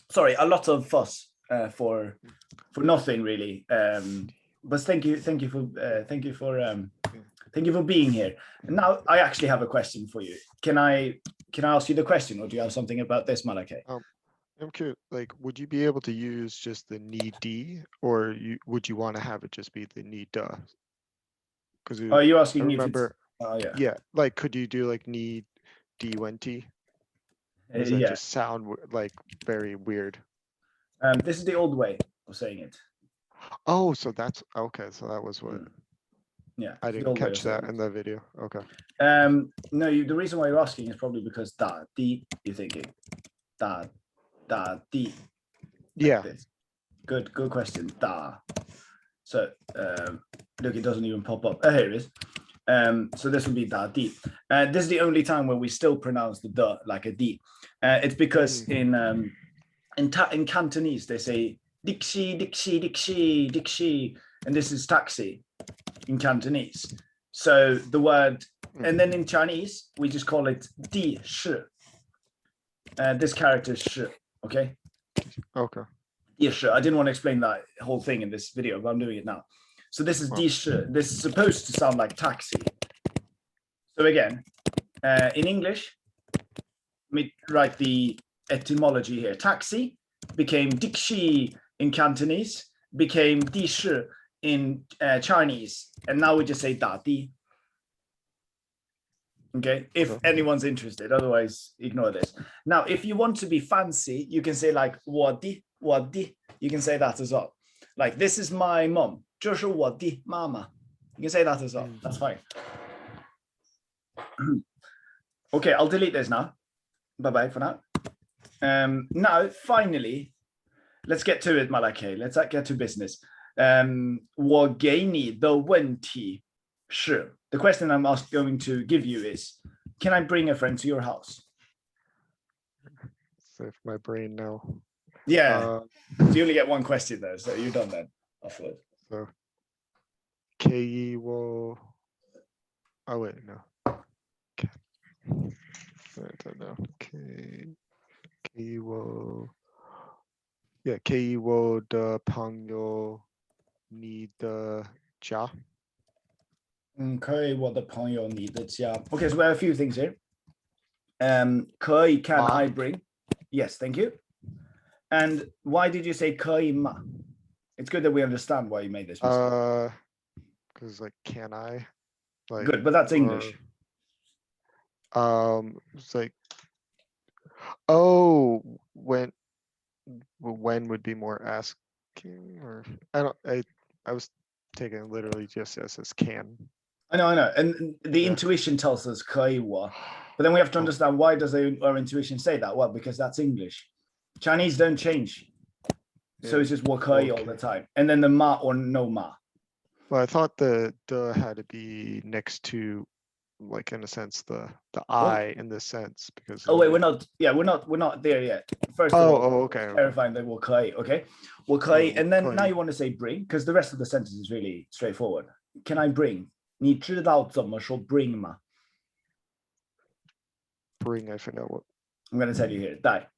S1: Sorry, a lot of fuss for nothing really. But thank you for being here. And now I actually have a question for you. Can I ask you the question, or do you have something about this, Malachi?
S6: I'm curious, like, would you be able to use just the need D, or would you want to have it just be the need duh? Because
S1: Oh, you're asking
S6: I
S1: if it's,
S6: remember,
S1: oh yeah.
S6: yeah, like, could you do like need D when T? Or does that
S1: Yeah.
S6: just sound like very weird?
S1: This is the old way of saying it.
S6: Oh, so that's okay. So that was what
S1: Yeah.
S6: I
S1: it's the
S6: didn't
S1: old way
S6: catch
S1: of saying
S6: that in the video. Okay.
S1: it. No, the reason why you're asking is probably because da, di, you're thinking. Da, di.
S6: Yeah.
S1: Good question. Da. So look, it doesn't even pop up. Oh, here it is. So this would be da di. This is the only time where we still pronounce the da like a di. It's because in Cantonese they say dixi, dixi, dixi, dixi, and this is taxi in Cantonese. So the word, and then in Chinese we just call it di shi. This character is shi. Okay.
S6: Okay.
S1: Yeah, sure. I didn't want to explain that whole thing in this video, but I'm doing it now. So this is di shi. This is supposed to sound like taxi. So again, in English, me write the etymology here. Taxi became dixi in Cantonese, became dishi in Chinese, and now we just say da di. Okay, if anyone's interested, otherwise ignore this. Now, if you want to be fancy, you can say like 我的, 我的. You can say that as well. Like, this is my mom. 这是我的妈妈. You can say that as well. That's fine. Okay, I'll delete this now. Bye-bye for now. Now, finally, let's get to it, Malake. Let's get to business. 我给你的问题是 the question I'm going to give you is, can I bring a friend to your house?
S6: Save my brain now.
S1: Yeah, so you only get one question though, so you're done then. Afterwards.
S6: So, Kei will. Oh wait, no. No. Kei will. Yeah, Kei will the Pangyo need the Ja.
S1: Okay, 我的朋友你的家. Okay, so we have a few things here. 可以 can I bring? Yes, thank you. And why did you say 可以吗? It's good that we understand why you made this mistake.
S6: Because like, can I? Like,
S1: Good, but that's English.
S6: It's like, oh, when would be more asking, or I was taking it literally just as can.
S1: I know. And the intuition tells us 可以我, but then we have to understand why does our intuition say that? Well, because that's English. Chinese don't change. So it's just 我可以 all the time. And then the ma or no ma.
S6: Well, I thought the had to be next to, like, in a sense, the I in this sense, because.
S1: Oh wait, we're not there yet. First of all,
S6: okay.
S1: Clarifying that 我可以, okay? 我可以, and then now you want to say bring, because the rest of the sentence is really straightforward. Can I bring? 你知道怎么说 bring 吗?
S6: Bring, I forgot what.
S1: I'm going to tell you here. 带.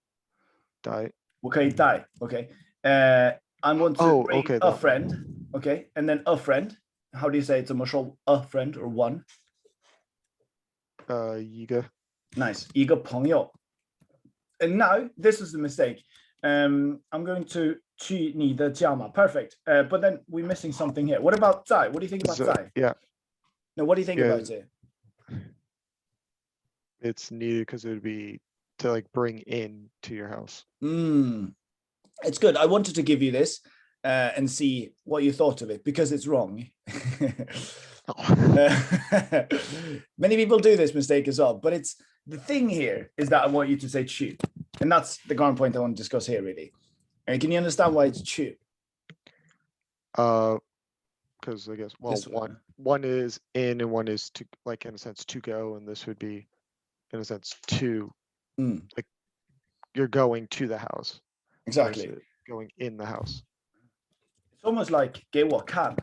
S6: 带.
S1: 我可以带, okay? I want to bring a friend, okay? And then a friend. How do you say 怎么说 a friend or one?
S6: 一个.
S1: Nice. 一个朋友. And now this is the mistake. I'm going to 去你的家嘛. Perfect. But then we're missing something here. What about 在? What do you think about 在?
S6: Yeah.
S1: No, what do you think about it?
S6: It's needed because it would be to like bring in to your house.
S1: It's good. I wanted to give you this and see what you thought of it, because it's wrong. Many people do this mistake as well, but it's the thing here is that I want you to say 去, and that's the current point I want to discuss here really. And can you understand why it's 去?
S6: Because I guess, well, one is in and one is to, like, in a sense, to go, and this would be in a sense to, like, you're going to the house.
S1: Exactly.
S6: Going in the house.
S1: It's almost like 给我看,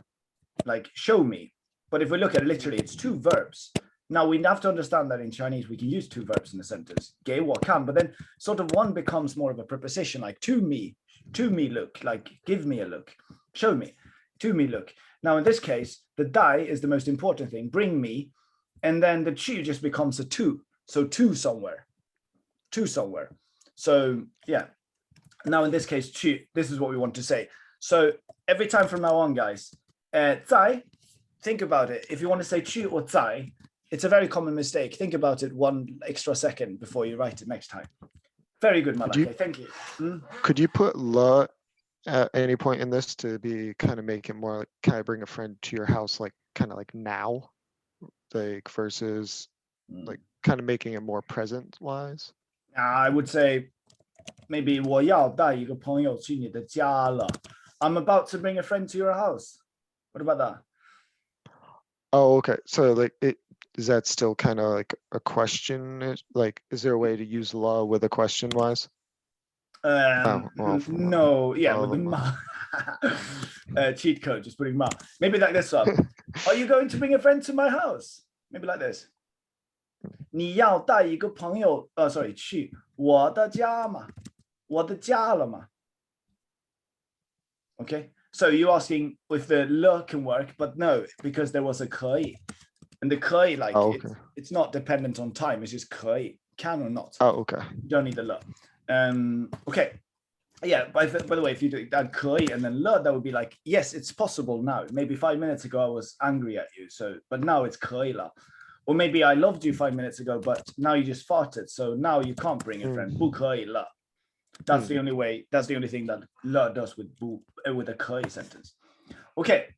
S1: like show me. But if we look at it literally, it's two verbs. Now we have to understand that in Chinese we can use two verbs in a sentence, 给我看, but then sort of one becomes more of a preposition, like to me look, like give me a look, show me, to me look. Now in this case, the dai is the most important thing, bring me, and then the chu just becomes a to, so to somewhere. So yeah, now in this case, chu, this is what we want to say. So every time from now on, guys, 在, think about it. If you want to say 去 or 在, it's a very common mistake. Think about it one extra second before you write it next time. Very good, Malake. Thank you.
S6: Could you put la at any point in this to be kind of make it more like, can I bring a friend to your house, like kind of like now, like versus like kind of making it more present wise?
S1: I would say maybe 我要带一个朋友去你的家了. I'm about to bring a friend to your house. What about that?
S6: Oh, okay. So like is that still kind of like a question? Like, is there a way to use la with a question wise?
S1: No, yeah, with the ma. Cheat code, just putting ma. Maybe like this one. Are you going to bring a friend to my house? Maybe like this. 你要带一个朋友, sorry, 去我的家嘛? 我的家了嘛? Okay, so you're asking if the le can work, but no, because there was a 可以. And the 可以, like, it's not dependent on time, it's just 可以. can or not.
S6: Oh, okay.
S1: You don't need the le. Okay. Yeah, by the way, if you do that 可以 and then le, that would be like, yes, it's possible now. Maybe 5 minutes ago I was angry at you, so but now it's 可以了. Or maybe I loved you 5 minutes ago, but now you just farted, so now you can't bring a friend. 不可以了. That's the only way. That's the only thing that le does with a 可以 sentence. Okay,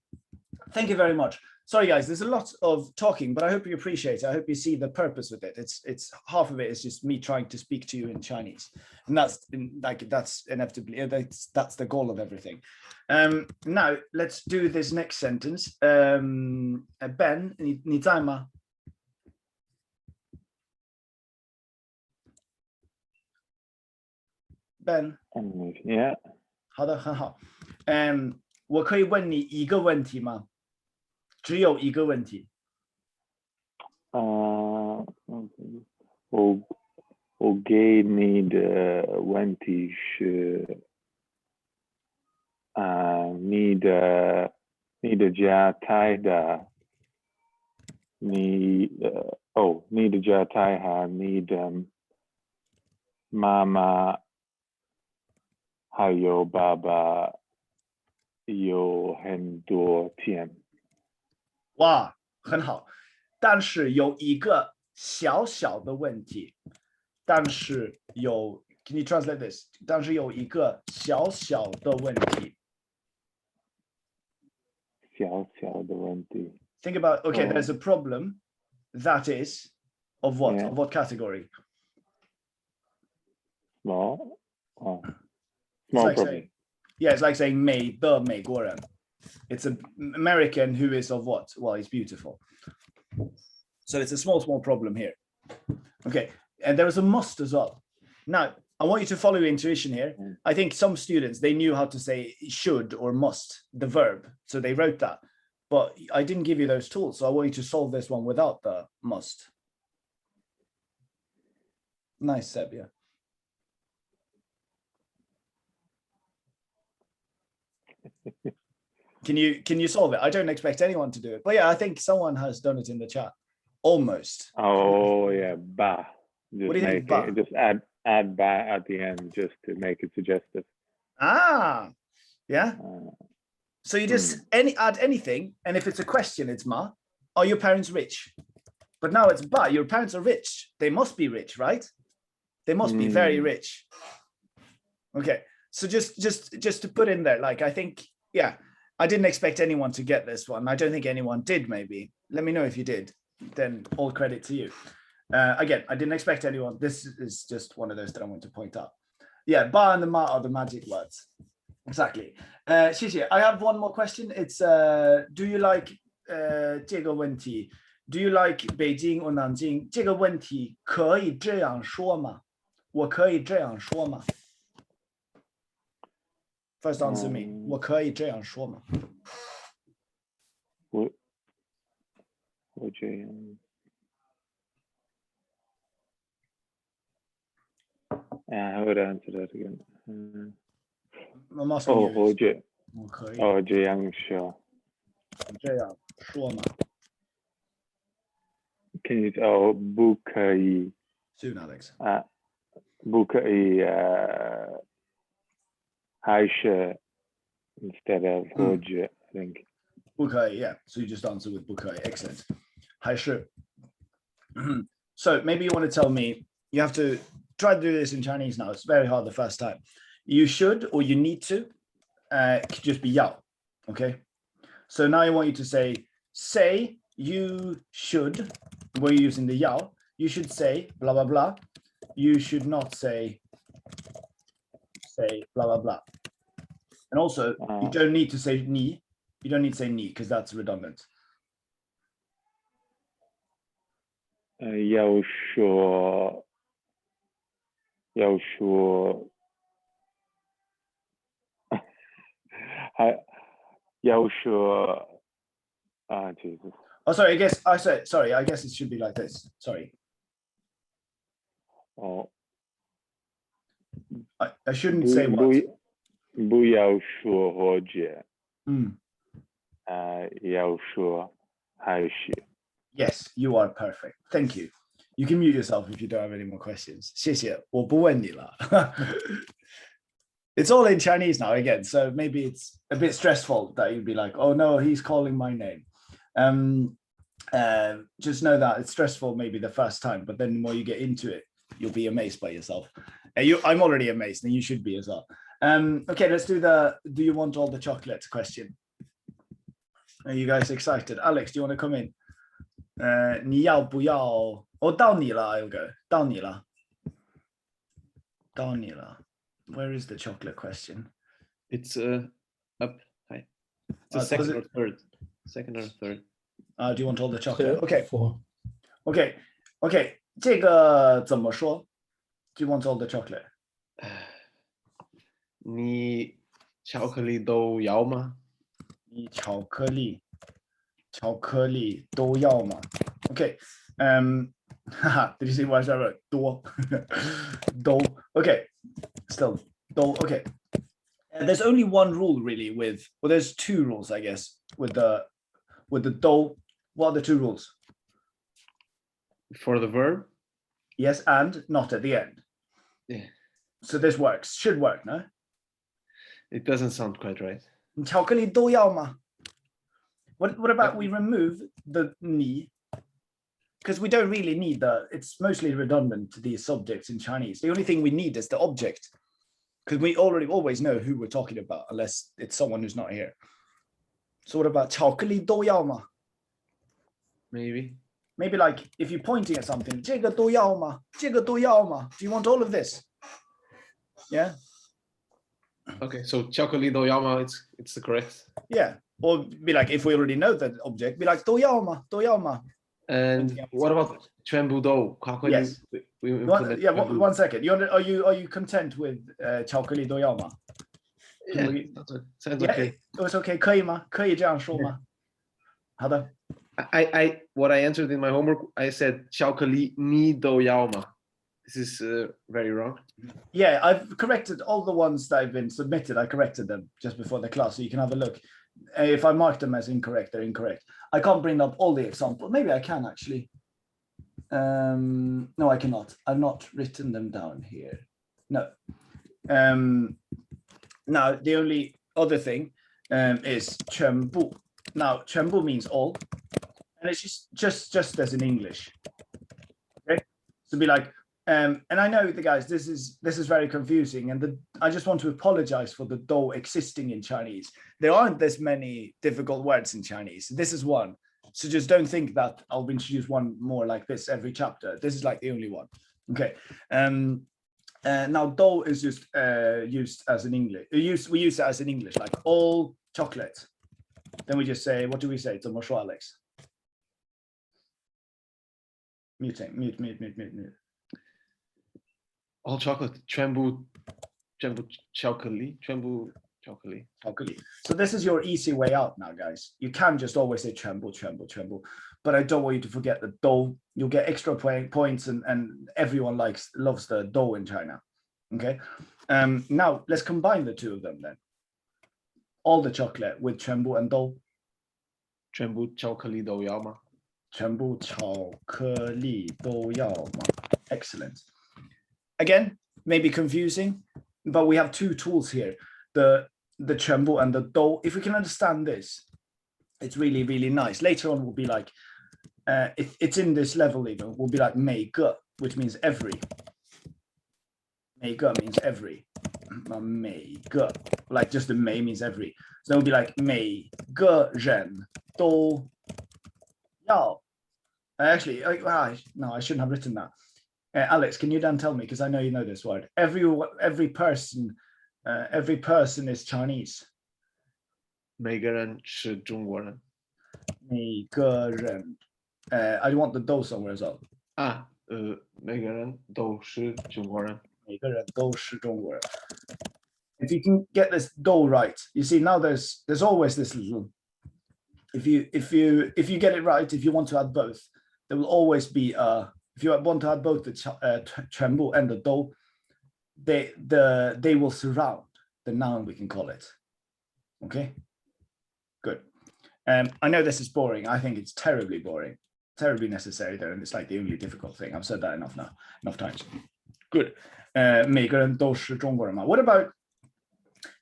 S1: thank you very much. Sorry guys, there's a lot of talking, but I hope you appreciate it. I hope you see the purpose with it. It's half of it is just me trying to speak to you in Chinese, and that's inevitably that's the goal of everything. Now let's do this next sentence. Ben, 你在吗? Ben,
S2: yeah.
S1: 好的，很好。我可以问你一个问题吗？只有一个问题。
S2: 我给你的问题是，你的家太大，你的家太大，你的妈妈还有爸爸有很多钱。
S1: 哇，很好，但是有一个小小的问题，但是有 ，Can you translate this？ 但是有一个小小的问题。
S2: 小小的问题。
S1: Think about okay. There's a problem. That is of what?
S2: Yeah.
S1: Of what category?
S2: Small. Small
S1: like
S2: problem.
S1: saying, yeah, it's like saying 美的美国人. It's an American who is of what? Well, he's beautiful. So it's a small problem here. Okay, and there is a must as well. Now, I want you to follow your intuition here. I think some students, they knew how to say should or must, the verb. So they wrote that. But I didn't give you those tools. So I want you to solve this one without the must. Nice, Seb, yeah. Can you solve it? I don't expect anyone to do it, but yeah, I think someone has done it in the chat. Almost.
S2: Oh yeah, ba.
S1: What do you think? Ba?
S2: Just add ba at the end just to make it suggestive.
S1: Ah, yeah. So you just add anything, and if it's a question, it's ma. Are your parents rich? But now it's ba. Your parents are rich. They must be rich, right? They must be very rich. Okay. So just to put in there, like I think, yeah, I didn't expect anyone to get this one. I don't think anyone did. Maybe let me know if you did. Then all credit to you. Again, I didn't expect anyone. This is just one of those that I want to point out. Yeah, ba and the ma are the magic words. Exactly. 谢谢. I have one more question. It's do you like 这个问题? Do you like 北京 or 南京? 这个问题可以这样说吗? 我可以这样说吗? First answer me. 我可以这样说吗?
S2: 我这样。How would I answer that again?
S1: I'm asking you.
S2: 我可以。这样说。
S1: 这样说吗?
S2: Can you? 不可以。
S1: Soon, Alex.
S2: 不可以。还是 instead of 或者 I think.
S1: 不可以, yeah. So you just answer with 不可以. Excellent. 还是. So maybe you want to tell me, you have to try to do this in Chinese now. It's very hard the first time. You should or you need to could just be 要, okay? So now I want you to say you should, we're using the 要, you should say blah, blah, blah. You should not say blah, blah, blah. And also, you don't need to say 你. You don't need to say 你 because that's redundant.
S2: 要说还要说Jesus.
S1: Oh, sorry. I guess it should be like this. Sorry.
S2: Oh.
S1: I shouldn't say what.
S2: 不要说或者。要说还是。
S1: Yes, you are perfect. Thank you. You can mute yourself if you don't have any more questions. 谢谢，我不问你了。It's all in Chinese now again, so maybe it's a bit stressful that you'd be like, oh no, he's calling my name. Just know that it's stressful maybe the first time, but then when you get into it, you'll be amazed by yourself. I'm already amazed, and you should be as well. Okay, let's do do you want all the chocolate question? Are you guys excited? Alex, do you want to come in? 你要不要？哦，到你了 I'll go. 到你了。到你了。Where is the chocolate question?
S12: It's up high. It's a second or third. Second or third.
S1: Do you want all the chocolate? Okay.
S7: 4.
S1: Okay. 这个怎么说？ Do you want all the chocolate?
S12: 你巧克力都要吗？
S1: 你巧克力都要吗？ Okay. Haha, did you see what I wrote? 多 do. Okay. Still do. Okay. There's only one rule really with, well, there's two rules, I guess, with the do. What are the two rules?
S12: For the verb?
S1: Yes, and not at the end.
S12: Yeah.
S1: So this works. Should work, no?
S12: It doesn't sound quite right.
S1: 巧克力都要吗? What about we remove the 你? Because we don't really need it's mostly redundant to these subjects in Chinese. The only thing we need is the object. Because we always know who we're talking about, unless it's someone who's not here. So what about 巧克力都要吗?
S12: Maybe.
S1: Maybe like if you're pointing at something, 这个都要吗? 这个都要吗? Do you want all of this? Yeah.
S12: Okay, so 巧克力都要吗? It's the correct.
S1: Yeah. Or be like, if we already know the object, be like 都要吗? 都要吗?
S12: And what about 全部都?
S1: Yes.
S12: We implement
S1: Yeah.
S12: 全部?
S1: One second. Are you content with 巧克力都要吗?
S12: Yeah, sounds okay.
S1: It's okay. 可以吗? 可以这样说吗? 好的。
S12: What I answered in my homework, I said 巧克力你都要吗? This is very wrong.
S1: Yeah, I've corrected all the ones that have been submitted. I corrected them just before the class, so you can have a look. If I mark them as incorrect, they're incorrect. I can't bring up all the examples. Maybe I can actually. No, I cannot. I've not written them down here. No. Now, the only other thing is 全部. Now, 全部 means all, and it's just as in English. Okay, so be like, and I know the guys, this is very confusing, and I just want to apologize for the do existing in Chinese. There aren't this many difficult words in Chinese. This is one. So just don't think that I'll introduce one more like this every chapter. This is like the only one. Okay. Now do is just used as in English. We use it as in English, like all chocolate. Then we just say, what do we say? 怎么说, Alex? Mute.
S12: All chocolate, 全部巧克力, 全部巧克力.
S1: So this is your easy way out now, guys. You can just always say 全部, but I don't want you to forget the do. You'll get extra points, and everyone loves the do in China. Okay. Now let's combine the two of them then. All the chocolate with 全部 and do.
S12: 全部巧克力都要吗?
S1: 全部巧克力都要吗? Excellent. Again, maybe confusing, but we have two tools here. The 全部 and the do. If we can understand this, it's really, really nice. Later on, we'll be like, it's in this level even, we'll be like 每个, which means every. 每个 means every. 每个, like just the 每 means every. So it'll be like 每个人都要. Actually, no, I shouldn't have written that. Alex, can you then tell me, because I know you know this word. Every person is Chinese.
S12: 每个人是中国人.
S1: 每个人. I want the do somewhere as well.
S12: 每个人都是中国人.
S1: 每个人都是中国人. If you can get this do right, you see now there's always this little. If you get it right, if you want to add both, there will always be if you want to add both the 全部 and the do, they will surround the noun, we can call it. Okay, good. I know this is boring. I think it's terribly boring. terribly necessary there, and it's like the only difficult thing. I've said that enough times. Good. 每个人都是中国人嘛。What about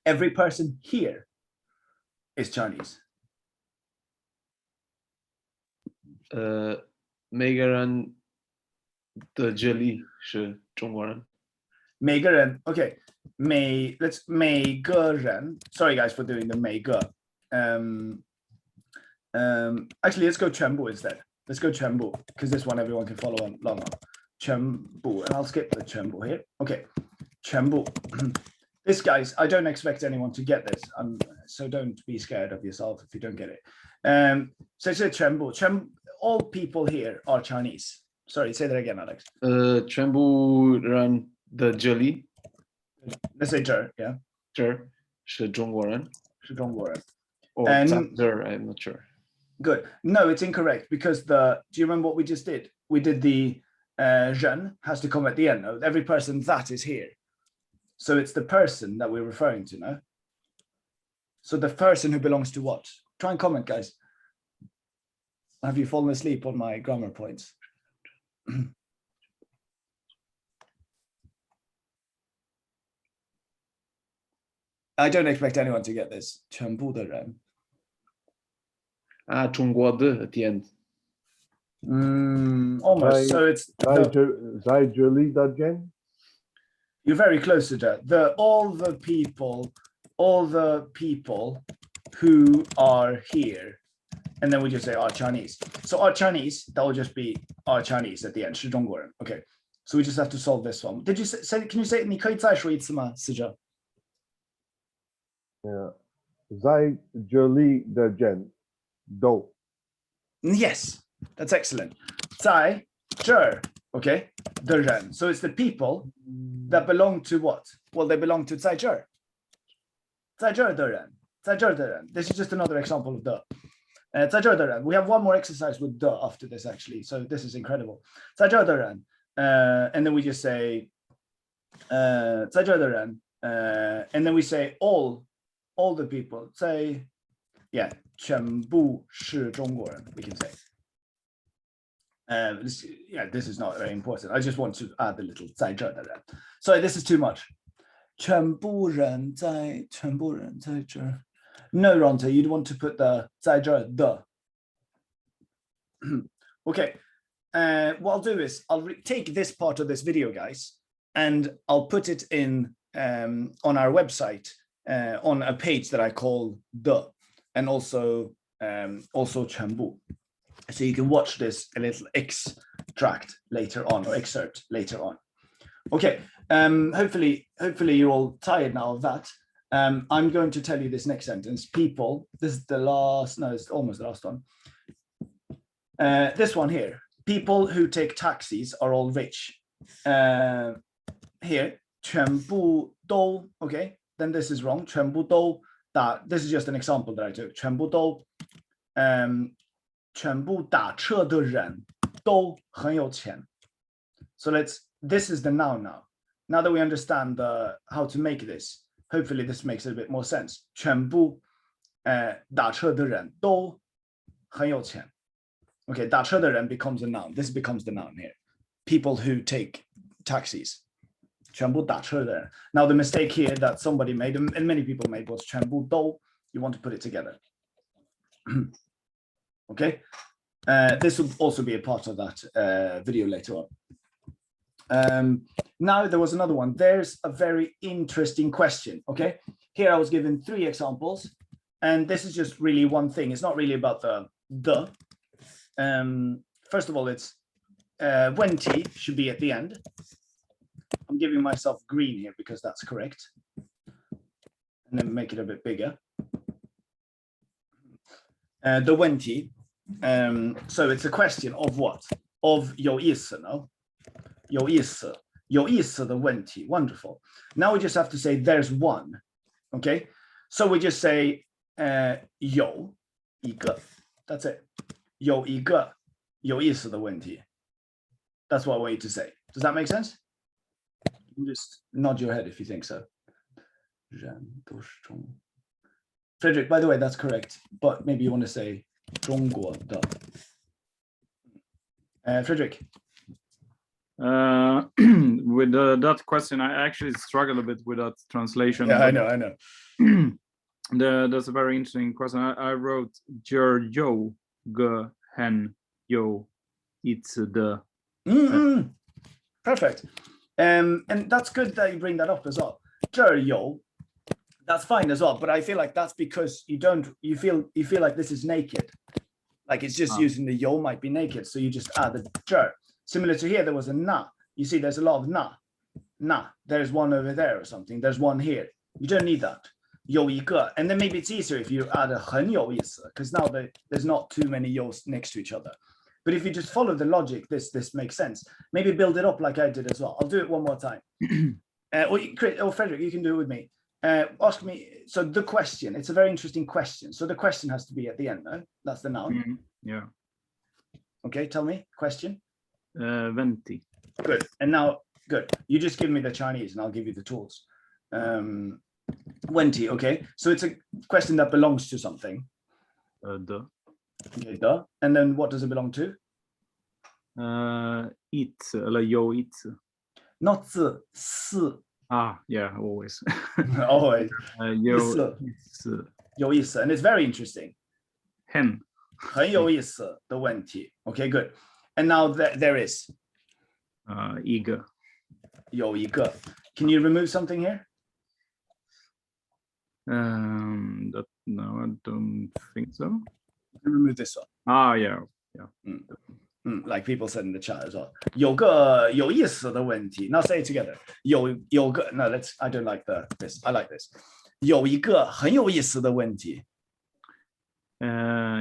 S1: every person here is Chinese?
S12: 每个人的这里是中国人。
S1: 每个人 okay. 每个人 sorry guys for doing the 每个 actually let's go 全部 instead. Let's go 全部 because this one everyone can follow along on. 全部 and I'll skip the 全部 here. Okay. 全部 this guys I don't expect anyone to get this. So don't be scared of yourself if you don't get it. So it's 全部 all people here are Chinese. Sorry, say that again, Alex.
S12: 全部人的这里
S1: Let's say 这 yeah.
S12: 这是中国人。
S1: 是中国人。
S12: Or I'm not sure.
S1: Good. No, it's incorrect because do you remember what we just did? We did the 人 has to come at the end. No? Every person that is here. So it's the person that we're referring to, no? So the person who belongs to what? Try and comment, guys. Have you fallen asleep on my grammar points? I don't expect anyone to get this. 全部的人。
S12: 中国的 at the end.
S1: Almost. So it's
S10: 在这里的人。
S1: You're very close to that. All the people who are here, and then we just say are Chinese. So are Chinese, that will just be are Chinese at the end. 是中国人. Okay. So we just have to solve this one. Did you say? Can you say? 你可以再说一次吗？思哲。
S10: 在这里的人都。
S1: Yes, that's excellent. 在这 okay, 的人. So it's the people that belong to what? Well, they belong to 在这。在这的人，在这的人. This is just another example of 的。在这的人. We have one more exercise with 的 after this actually. So this is incredible. 在这的人. And then we just say 在这的人. And then we say all the people. Say, yeah, 全部是中国人. We can say. This is not very important. I just want to add the little 在这的人. Sorry, this is too much. 全部人在这. No, Ronta, you'd want to put the 在这的. Okay. What I'll do is I'll take this part of this video, guys, and I'll put it in on our website on a page that I call 的, and also 全部. So you can watch this a little extract later on or excerpt later on. Okay, hopefully you're all tired now of that. I'm going to tell you this next sentence. People, this is the last, no, it's almost the last one. This one here. People who take taxis are all rich. Here, 全部都, okay, then this is wrong. 全部都, this is just an example that I took. 全部都, 全部打车的人都很有钱. So this is the noun now. Now that we understand how to make this, hopefully this makes it a bit more sense. 全部打车的人都很有钱. Okay, 打车的人 becomes a noun. This becomes the noun here. People who take taxis. 全部打车的人. Now the mistake here that somebody made and many people made was 全部都. You want to put it together. Okay, this will also be a part of that video later on. Now there was another one. There's a very interesting question. Okay, here I was given 3 examples, and this is just really one thing. It's not really about the. First of all, it's when T should be at the end. I'm giving myself green here because that's correct, and then make it a bit bigger. The when T. So it's a question of what? Of 有意思, no? 有意思. 有意思的问题. Wonderful. Now we just have to say there's one. Okay? So we just say 有一个. That's it. 有一个有意思的问题. That's what I want you to say. Does that make sense? You just nod your head if you think so. 人都是中. Frederick, by the way, that's correct. But maybe you want to say 中国的. Frederick.
S13: With that question, I actually struggle a bit with that translation.
S1: Yeah, I
S13: but
S1: know.
S13: That's a very interesting question. I wrote Jer yo ge hen yo it's the.
S1: Perfect. And that's good that you bring that up as well. Jer yo, that's fine as well. But I feel like that's because you feel like this is naked. Like it's just using the yo might be naked. So you just add the jer. Similar to here, there was a na. You see, there's a lot of na. There's one over there or something. There's one here. You don't need that. 有一个, and then maybe it's easier if you add a 很有意思, because now there's not too many yos next to each other. But if you just follow the logic, this makes sense. Maybe build it up like I did as well. I'll do it one more time. Or Frederick, you can do it with me. Ask me. So the question, it's a very interesting question. So the question has to be at the end, no? That's the noun.
S13: Yeah.
S1: Okay, tell me, question.
S13: Venti.
S1: Good. And now, good. You just give me the Chinese and I'll give you the tools. Wenti, okay. So it's a question that belongs to something.
S13: The.
S1: Okay, duh. And then what does it belong to?
S13: It's, eller yo it's.
S1: Not 字, 是.
S13: Yeah, always.
S1: Always.
S13: 有意思.
S1: 有意思. And it's very interesting.
S13: 很
S1: 有意思的问题. Okay, good. And now there is.
S13: 一个.
S1: 有一个. Can you remove something here?
S13: No, I don't think so.
S1: Remove this one.
S13: Yeah.
S1: Like people said in the chat as well. 有个有意思的问题. Now say it together. 有个 No, I don't like this. I like this. 有一个很有意思的问题.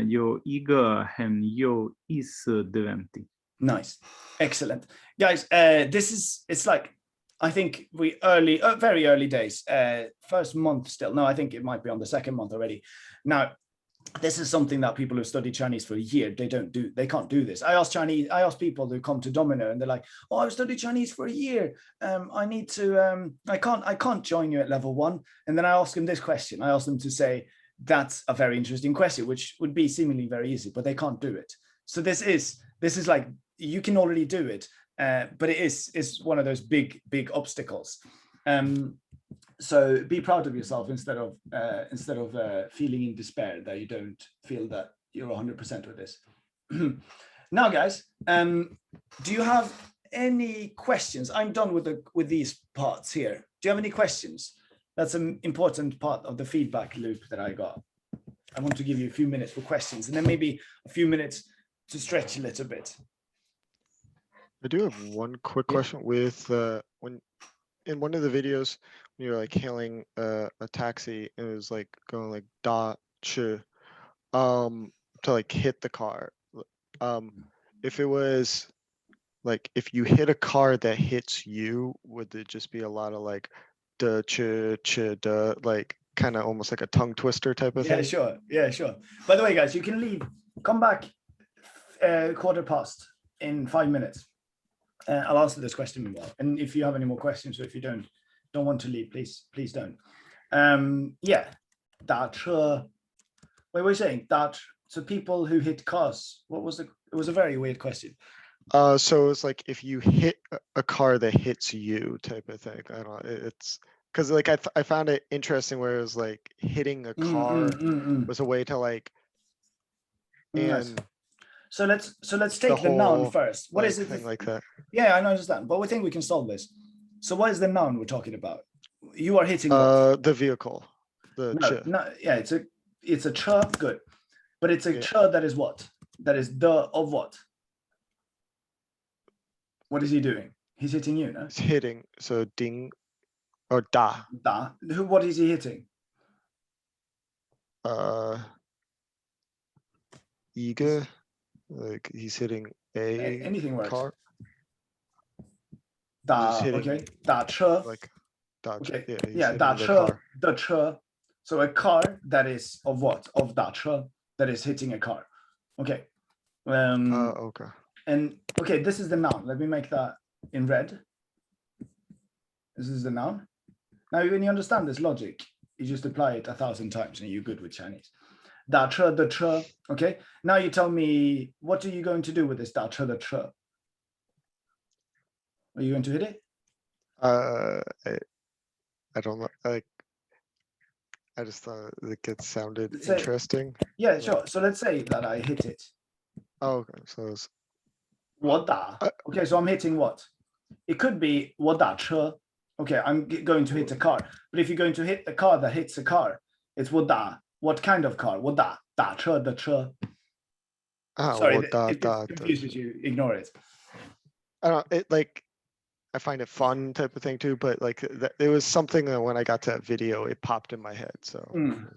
S13: 有一个很有意思的问题.
S1: Nice, excellent, guys. It's like I think very early days. First month still. No, I think it might be on the second month already. Now, this is something that people who study Chinese for a year they can't do this. I ask people who come to Domino and they're like, oh, I've studied Chinese for a year. I need to I can't join you at level 1. And then I ask them this question. I ask them to say that's a very interesting question, which would be seemingly very easy, but they can't do it. So this is like you can already do it, but it's one of those big obstacles. So be proud of yourself instead of feeling in despair that you don't feel that you're 100% with this. Now, guys, do you have any questions? I'm done with these parts here. Do you have any questions? That's an important part of the feedback loop that I got. I want to give you a few minutes for questions and then maybe a few minutes to stretch a little bit.
S6: I do have one quick question with when in one of the videos when you're like hailing a taxi, it was like going like da chi to like hit the car. If it was like if you hit a car that hits you, would it just be a lot of like da chi da, like kind of almost like a tongue twister type of thing?
S1: Yeah, sure. By the way, guys, you can leave. Come back 1:15 in 5 minutes. I'll answer this question meanwhile. And if you have any more questions, or if you don't want to leave, please don't. Yeah, 打车. Wait, what are you saying? So people who hit cars. What was it? It was a very weird question.
S6: So it's like if you hit a car that hits you type of thing. I don't know. It's because like I found it interesting where it was like hitting a car was a way to like. And
S1: nice. So let's take the noun first. What is it?
S6: Like that.
S1: Yeah, I understand, but we think we can solve this. So what is the noun we're talking about? You are hitting
S6: the vehicle.
S1: No, yeah, it's a cha, good, but it's a cha that is what? That is the of what? What is he doing? He's hitting you, no?
S6: He's hitting. So ding or da.
S1: Da. What is he hitting?
S6: Iga. Like he's hitting
S1: anything works.
S6: Car.
S1: Da, okay. Da che.
S6: Like da.
S1: Okay. Yeah, da che. The che. So a car that is of what? Of da che that is hitting a car. Okay.
S6: Okay.
S1: And okay, this is the noun. Let me make that in red. This is the noun. Now, when you understand this logic, you just apply it 1,000 times and you're good with Chinese. 打车的车. Okay. Now you tell me, what are you going to do with this 打车的车? Are you going to hit it?
S6: I don't know. Like, I just thought it sounded
S1: Let's say-
S6: interesting.
S1: Yeah, sure. So let's say that I hit it.
S6: Oh, okay. So it's,
S1: 我打. Okay, so I'm hitting what? It could be 我打车. Okay, I'm going to hit a car. But if you're going to hit a car that hits a car, it's 我打. What kind of car? 我打打车的车. Sorry, if it confuses you, ignore it.
S6: I don't it like I find it fun type of thing too, but like it was something that when I got to that video, it popped in my head. So
S1: Mm.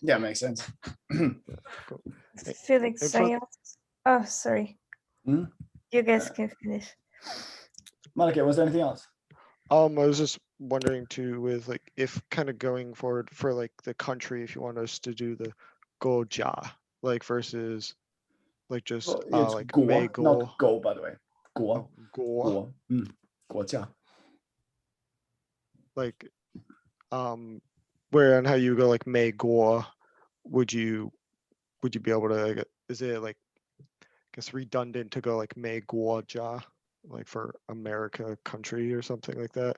S1: Yeah, makes sense.
S3: Felix,
S6: and for-
S3: oh, sorry.
S1: Hmm?
S3: You guys can finish.
S1: Malika, was there anything else?
S6: I was just wondering too, with like if kind of going forward for like the country, if you want us to do the Goja, like versus like just
S1: Well, it's
S6: like
S1: 国,
S6: May
S1: not go, by the way. 国,
S6: Goa,
S1: 国, 国家.
S6: like where and how you go like May Goa, would you be able to like, is it like I guess redundant to go like May Goja, like for America country or something like that?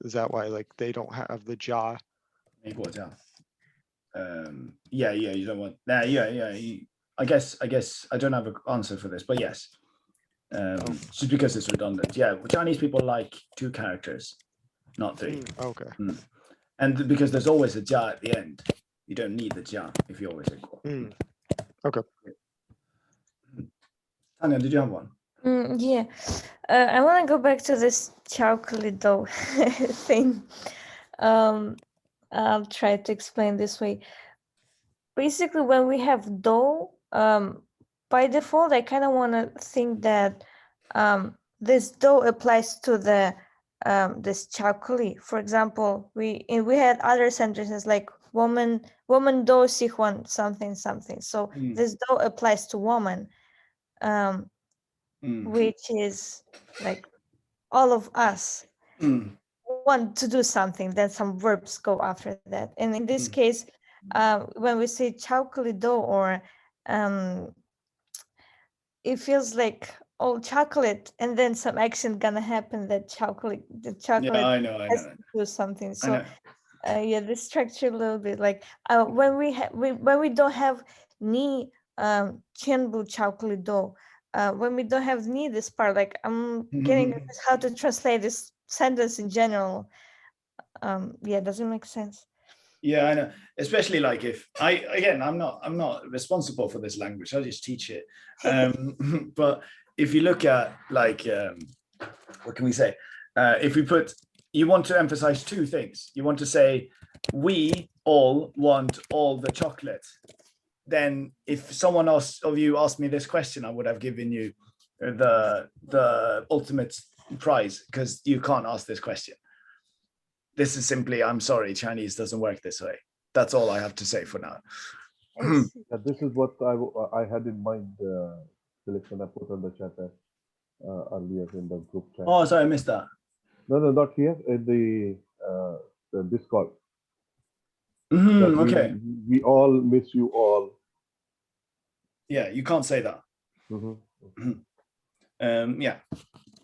S6: Is that why like they don't have the ja?
S1: 美国家. Yeah, you don't want. Yeah. I guess I don't have an answer for this, but yes. Just because it's redundant. Yeah, Chinese people like 2 characters, not 3.
S6: Okay.
S1: And because there's always a ja at the end, you don't need the ja if you always say guo.
S6: Okay.
S1: Tanya, did you have one?
S3: Yeah, I want to go back to this chocolate dough thing. I'll try to explain this way. Basically, when we have dough, by default, I kind of want to think that this dough applies to the this chocolate. For example, we had other sentences like woman dough 喜欢 something. So this dough applies to woman. Which is like all of us want to do something, then some verbs go after that. And in this case, when we say chocolate dough, or it feels like all chocolate and then some action gonna happen that the chocolate
S1: I know.
S3: has to do something. So yeah, the structure a little bit like when we don't have ni chenbu chocolate dough. When we don't have ni this part, like I'm getting how to translate this sentence in general. Yeah, doesn't make sense.
S1: Yeah, I know. Especially like if I'm not responsible for this language. I just teach it. But if you look at like what can we say? If we put, you want to emphasize 2 things. You want to say we all want all the chocolate. Then if someone else of you asked me this question, I would have given you the ultimate prize, because you can't ask this question. This is simply, I'm sorry, Chinese doesn't work this way. That's all I have to say for now.
S10: This is what I had in mind, Felix, when I put on the chat earlier in the group chat.
S1: Oh, sorry, I missed that.
S10: No, not here, in the Discord. That
S1: Okay.
S10: We all miss you all.
S1: Yeah, you can't say that. Yeah.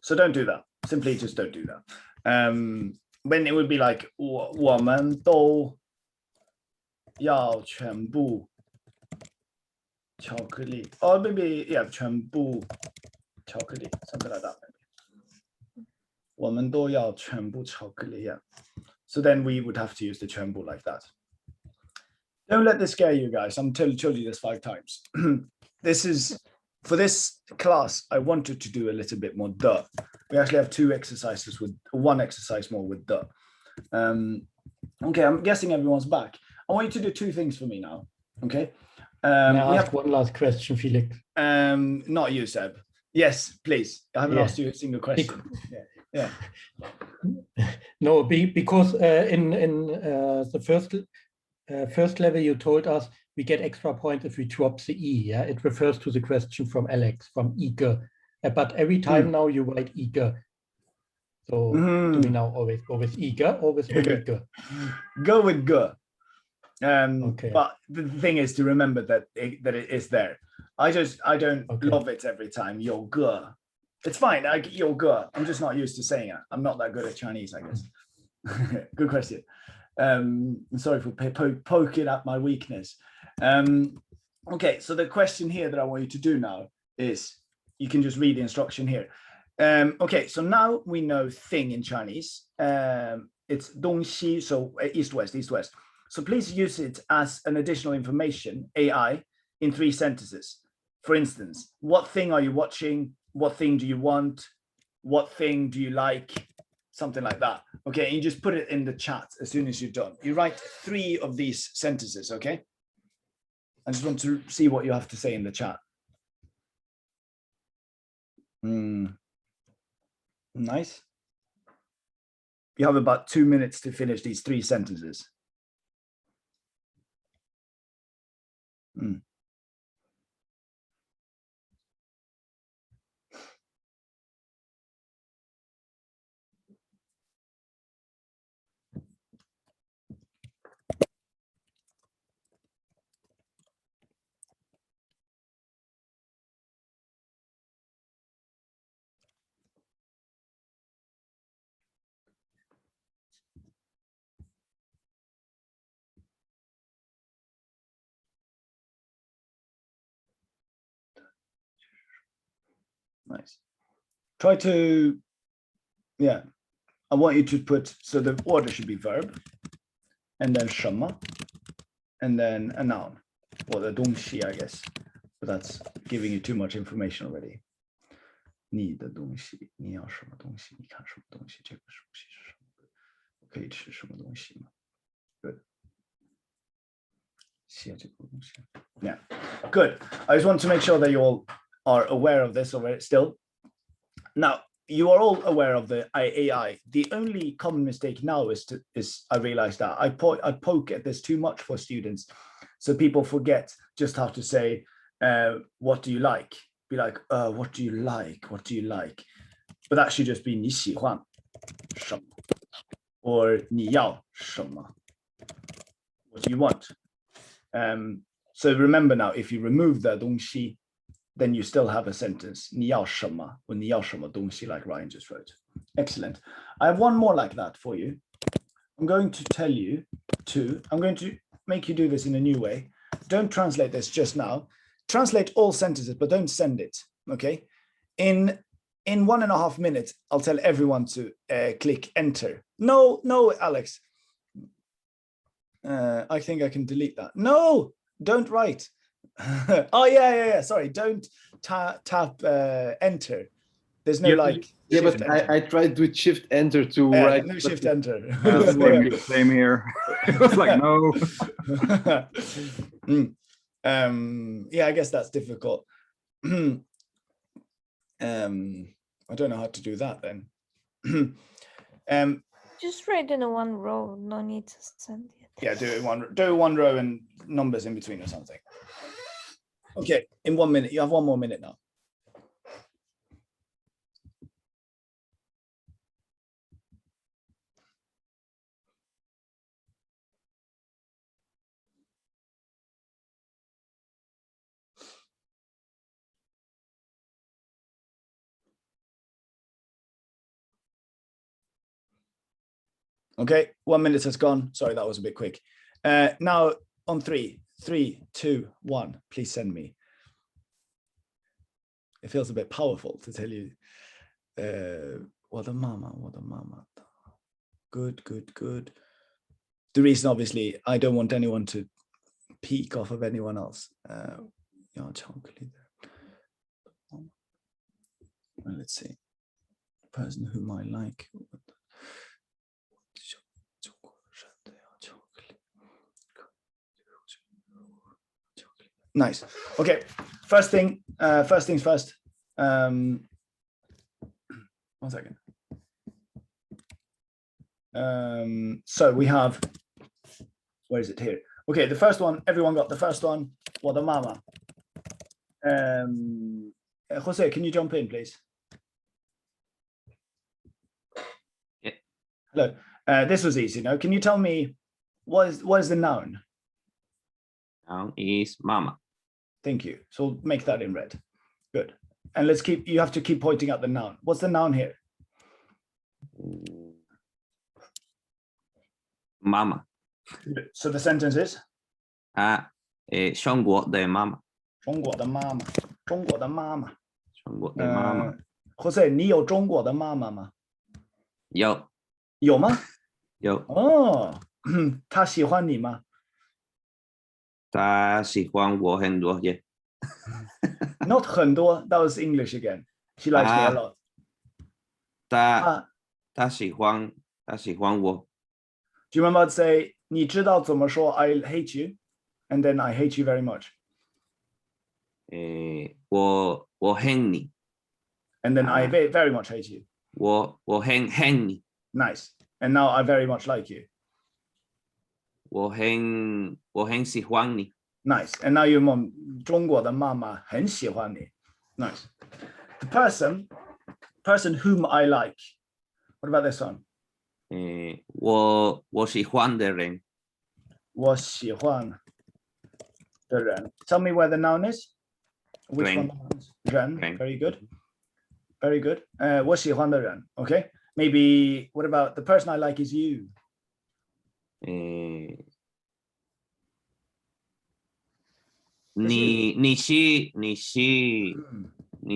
S1: So don't do that. Simply just don't do that. When it would be like 我们都要全部巧克力. Or maybe, yeah, 全部巧克力, something like that. Maybe. 我们都要全部巧克力, yeah. So then we would have to use the 全部 like that. Don't let this scare you guys. I'm told you this 5 times. This is, for this class, I wanted to do a little bit more duh. We actually have 2 exercises with 1 exercise more with duh. Okay, I'm guessing everyone's back. I want you to do 2 things for me now. Okay.
S14: May I ask one last question, Felix?
S1: Not you, Seb. Yes, please. I haven't asked you a single question. Yeah.
S14: No, because in the first level you told us we get extra points if we drop the E. Yeah, it refers to the question from Alex from Ige. But every time now you write Ige. So do we now always go with Ige or with Ige?
S1: Go with G.
S14: Okay.
S1: But the thing is to remember that it is there. I don't love it every time. 有个. It's fine. I get 有个. I'm just not used to saying it. I'm not that good at Chinese, I guess. Good question. Sorry for poking at my weakness. Okay, so the question here that I want you to do now is, you can just read the instruction here. Okay, so now we know thing in Chinese. It's 东西, so east-west, east-west. So please use it as an additional information, AI, in 3 sentences. For instance, what thing are you watching? What thing do you want? What thing do you like? Something like that. Okay, and you just put it in the chat as soon as you're done. You write 3 of these sentences, okay? I just want to see what you have to say in the chat. Nice. You have about 2 minutes to finish these 3 sentences. Nice. Try to, yeah, I want you to put, so the order should be verb, and then 什么, and then a noun, or the 东西, I guess, but that's giving you too much information already. 你的东西，你要什么东西？你看什么东西？这个东西是什么？我可以吃什么东西吗？ Good. 写这个东西。 Yeah, good. I just want to make sure that you all are aware of this already still. Now, you are all aware of the AI. The only common mistake now is I realize that I poke at this too much for students. So people forget just how to say, what do you like? Be like, what do you like? What do you like? But that should just be 你喜欢什么 or 你要什么 What do you want? So remember now, if you remove the 东西, then you still have a sentence, 你要什么 or 你要什么东西, like Ryan just wrote. Excellent. I have one more like that for you. I'm going to tell you I'm going to make you do this in a new way. Don't translate this just now. Translate all sentences, but don't send it, okay? In 1.5 minutes, I'll tell everyone to click enter. No, Alex. I think I can delete that. No, don't write. Oh, yeah. Sorry, don't tap enter. There's no
S12: Yeah, but I tried with shift enter to write.
S1: No shift enter.
S13: Same here. It was like, no.
S1: Yeah, I guess that's difficult. I don't know how to do that then.
S3: Just write in one row, no need to send it.
S1: Yeah, do one row and numbers in between or something. Okay, in 1 minute, you have 1 more minute now. Okay, 1 minute has gone. Sorry, that was a bit quick. Now on 3, 2, 1, please send me. It feels a bit powerful to tell you. 我的妈妈. Good. The reason, obviously, I don't want anyone to peek off of anyone else. Let's see. The person whom I like. Nice. Okay. First things first. 1 second. So we have, where is it here? Okay, the first one, everyone got the first one. 我的妈妈. Jose, can you jump in, please?
S15: Yeah.
S1: Hello. This was easy. Now, can you tell me what is the noun?
S15: Noun is mama.
S1: Thank you. So make that in red. Good. And let's keep, you have to keep pointing out the noun. What's the noun here?
S15: Mama.
S1: So the sentence is?
S15: 中国的妈妈。
S1: 中国的妈妈，中国的妈妈。
S15: 中国的妈妈。
S1: Jose, 你有中国的妈妈吗？
S15: 有。
S1: 有吗？
S15: 有。
S1: 哦，她喜欢你吗？
S15: 她喜欢我很多耶。
S1: Not 很多, that was English again. She likes me a lot.
S15: 她喜欢我。
S1: Do you remember I'd say, 你知道怎么说 I hate you? And then I hate you very much.
S15: 我恨你。
S1: And then I very much hate you.
S15: 我恨你。
S1: Nice. And now I very much like you.
S15: 我很喜欢你。
S1: Nice. And now your mom, 中国的妈妈很喜欢你. Nice. The person whom I like. What about this one?
S15: 我喜欢的人。
S1: 我喜欢的人. Tell me where the noun is. Which one? 人. Very good. Very good. 我喜欢的人. Okay. Maybe, what about the person I like is you?
S15: 你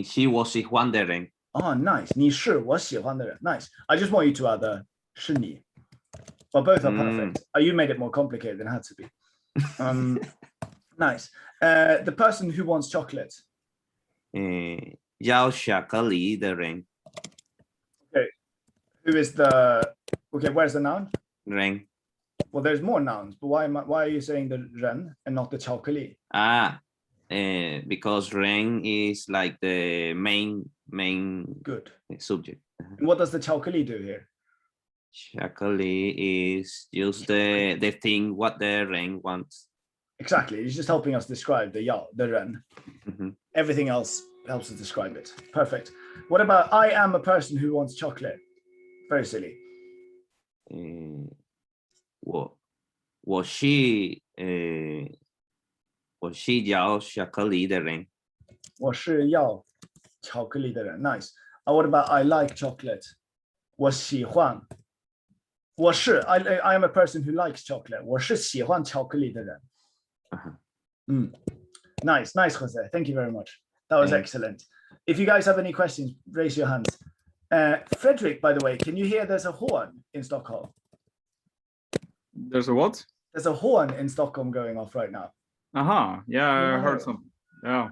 S15: 是我喜欢的人。
S1: Oh, nice. 你是我喜欢的人. Nice. I just want you to add the 是你. But both are perfect. You made it more complicated than it had to be. Nice. The person who wants chocolate.
S15: 要巧克力的人。
S1: Okay. Who is the... Okay, where's the noun?
S15: 人。
S1: Well, there's more nouns, but why are you saying the 人 and not the 巧克力?
S15: Because 人 is like the main
S1: Good
S15: subject.
S1: And what does the 巧克力 do here?
S15: 巧克力 is just the thing what the 人 wants.
S1: Exactly. It's just helping us describe the 人. Everything else helps us describe it. Perfect. What about I am a person who wants chocolate? Very silly.
S15: 我是要巧克力的人。
S1: 我是要巧克力的人. Nice. What about I like chocolate? 我喜欢. I am a person who likes chocolate. 我是喜欢巧克力的人. Nice, Jose. Thank you very much. That was excellent. If you guys have any questions, raise your hands. Frederick, by the way, can you hear there's a horn in Stockholm?
S13: There's a what?
S1: There's a horn in Stockholm going off right now.
S13: Aha, yeah, I heard some. Yeah.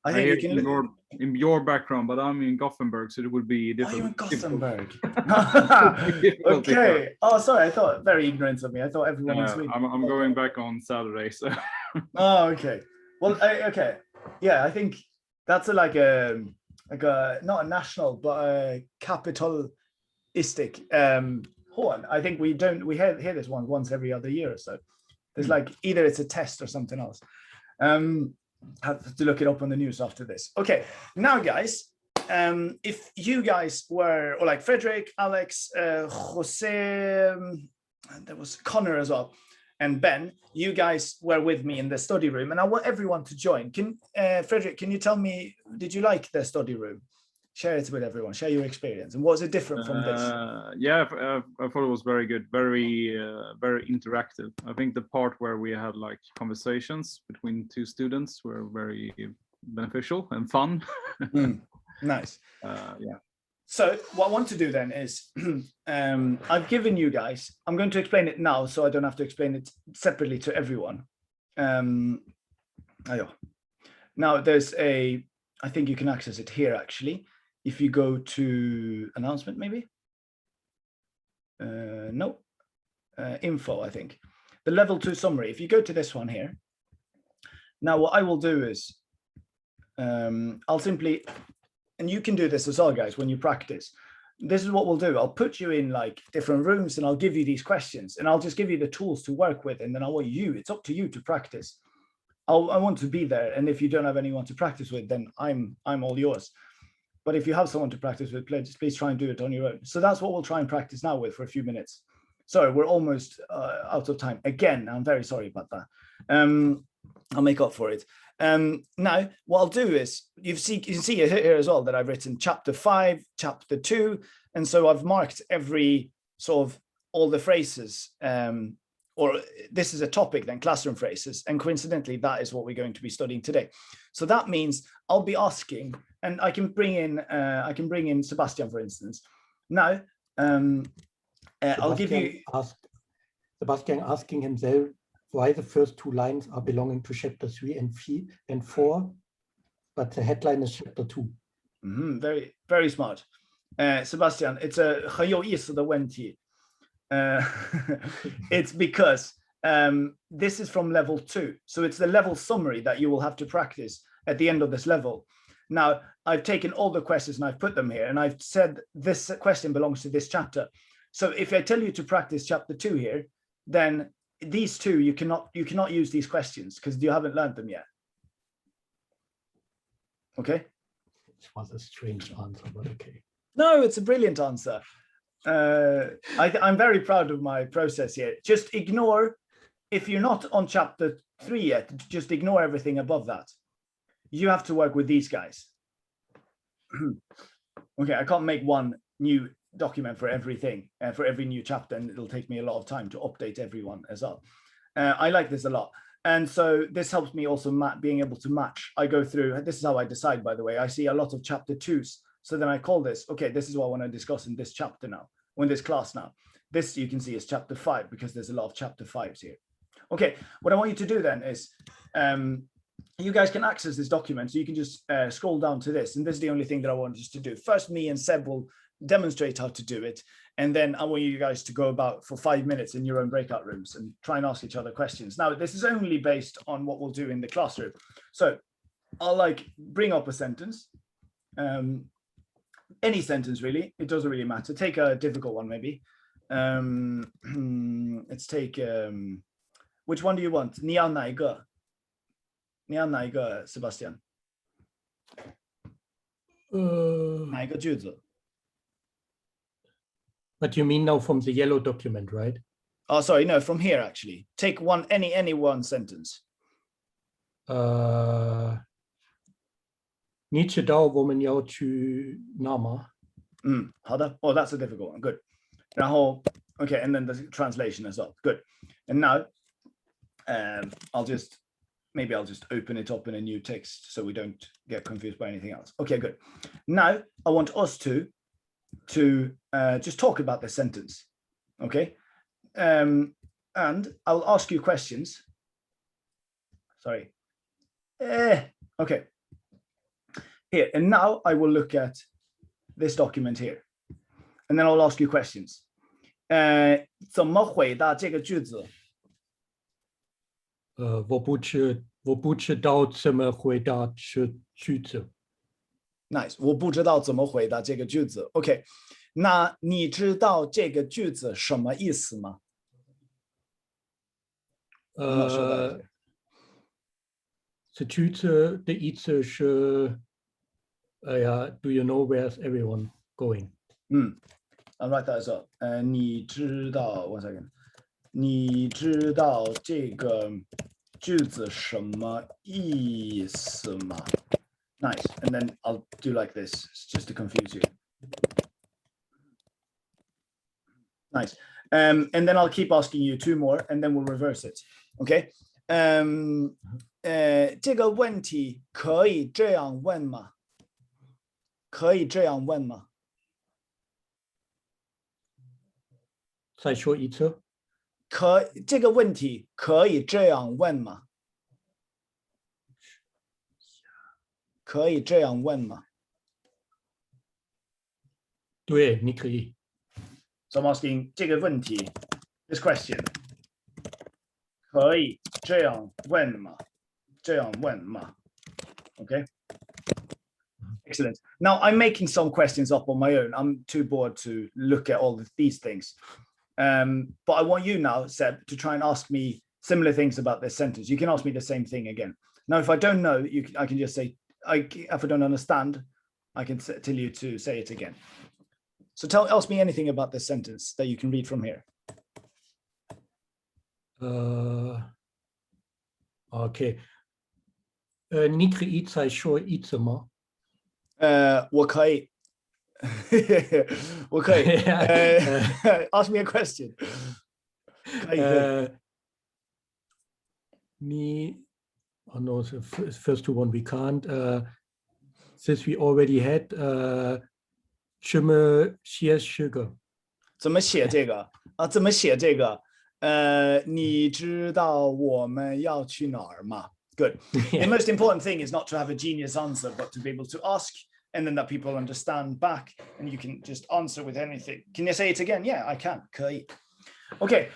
S1: I think you can
S13: in your background, but I'm in Gothenburg, so it would be difficult.
S1: Oh, you're in Gothenburg. Okay. Oh, sorry. I thought very ignorant of me. I thought everyone in Sweden.
S13: I'm going back on Saturday, so.
S1: Oh, okay. Well, okay. Yeah, I think that's like a not a national, but a capitalistic horn. I think we hear this one once every other year or so. There's like either it's a test or something else. Have to look it up on the news after this. Okay, now guys, if you guys were, or like Frederick, Alex, Jose, and there was Connor as well, and Ben, you guys were with me in the study room, and I want everyone to join. Frederick, can you tell me, did you like the study room? Share it with everyone, share your experience. And was it different from this?
S13: Yeah, I thought it was very good, very interactive. I think the part where we had like conversations between two students were very beneficial and fun.
S1: Nice.
S13: Yeah.
S1: So what I want to do then is, I've given you guys, I'm going to explain it now so I don't have to explain it separately to everyone. Now there's I think you can access it here actually. If you go to announcement, maybe? No, info, I think. The level 2 summary, if you go to this one here. Now what I will do is, I'll simply, and you can do this as well, guys, when you practice. This is what we'll do. I'll put you in like different rooms and I'll give you these questions and I'll just give you the tools to work with. And then I want you, it's up to you to practice. I want to be there. And if you don't have anyone to practice with, then I'm all yours. But if you have someone to practice with, please try and do it on your own. So that's what we'll try and practice now with for a few minutes. Sorry, we're almost out of time. Again, I'm very sorry about that. I'll make up for it. Now, what I'll do is, you can see here as well that I've written chapter 5, chapter 2, and so I've marked every sort of all the phrases, or this is a topic then, classroom phrases, and coincidentally, that is what we're going to be studying today. So that means I'll be asking, and I can bring in Sebastian, for instance. Now, I'll give you.
S14: Sebastian asking himself why the first 2 lines are belonging to chapter 3 and 4, but the headline is chapter 2.
S1: Very, very smart. Sebastian, it's a 很有意思的问题. It's because this is from level 2. So it's the level summary that you will have to practice at the end of this level. Now, I've taken all the questions and I've put them here, and I've said this question belongs to this chapter. So if I tell you to practice chapter 2 here, then these 2, you cannot use these questions because you haven't learned them yet. Okay?
S14: It was a strange answer, but okay.
S1: No, it's a brilliant answer. I'm very proud of my process here. Just ignore, if you're not on chapter 3 yet, just ignore everything above that. You have to work with these guys. Okay, I can't make one new document for everything, for every new chapter, and it'll take me a lot of time to update everyone as well. I like this a lot. And so this helps me also being able to match. I go through, this is how I decide, by the way. I see a lot of chapter 2s. So then I call this, okay, this is what I want to discuss in this chapter now, or in this class now. This you can see is chapter 5 because there's a lot of chapter 5s here. Okay, what I want you to do then is, you guys can access this document, so you can just scroll down to this. And this is the only thing that I want us to do. First, me and Seb will demonstrate how to do it. And then I want you guys to go about for 5 minutes in your own breakout rooms and try and ask each other questions. Now, this is only based on what we'll do in the classroom. So I'll bring up a sentence. Any sentence, really. It doesn't really matter. Take a difficult one, maybe. Let's take, which one do you want? 你要哪一个? 你要哪一个, Sebastian? 哪一个句子?
S14: But you mean now from the yellow document, right?
S1: Oh, sorry, no, from here actually. Take one, any one sentence.
S14: 你知道我们要去哪吗？
S1: 好的. Oh, that's a difficult one. Good. 然后, okay, and then the translation as well. Good. And now, maybe I'll just open it up in a new text so we don't get confused by anything else. Okay, good. Now I want us to just talk about this sentence. Okay. And I'll ask you questions. Sorry. Okay. Here, and now I will look at this document here. And then I'll ask you questions. 怎么回答这个句子?
S14: 我不知道怎么回答这句子。
S1: Nice. 我不知道怎么回答这个句子. Okay. 那你知道这个句子什么意思吗?
S14: The 句子的意思是 do you know where's everyone going?
S1: I'll write that as well. 你知道 one second. 你知道这个句子什么意思吗? Nice. And then I'll do like this just to confuse you. Nice. And then I'll keep asking you 2 more and then we'll reverse it. Okay. 这个问题可以这样问吗? 可以这样问吗?
S14: 再说一次。
S1: 这个问题可以这样问吗? 可以这样问吗?
S14: 对，你可以。
S1: So I'm asking 这个问题, this question. 可以这样问吗? 这样问吗? Okay. Excellent. Now I'm making some questions up on my own. I'm too bored to look at all of these things. But I want you now, Seb, to try and ask me similar things about this sentence. You can ask me the same thing again. Now, if I don't know, I can just say, if I don't understand, I can tell you to say it again. So ask me anything about this sentence that you can read from here.
S14: Okay. 你可以再说一次吗？
S1: 我可以。我可以。Ask me a question. 可以。
S14: Oh no, the first one we can't. This we already had. 什么写这个？
S1: 怎么写这个啊？怎么写这个？你知道我们要去哪儿吗？ Good. The most important thing is not to have a genius answer, but to be able to ask, and then that people understand back, and you can just answer with anything. Can you say it again? Yeah, I can. 可以. Okay.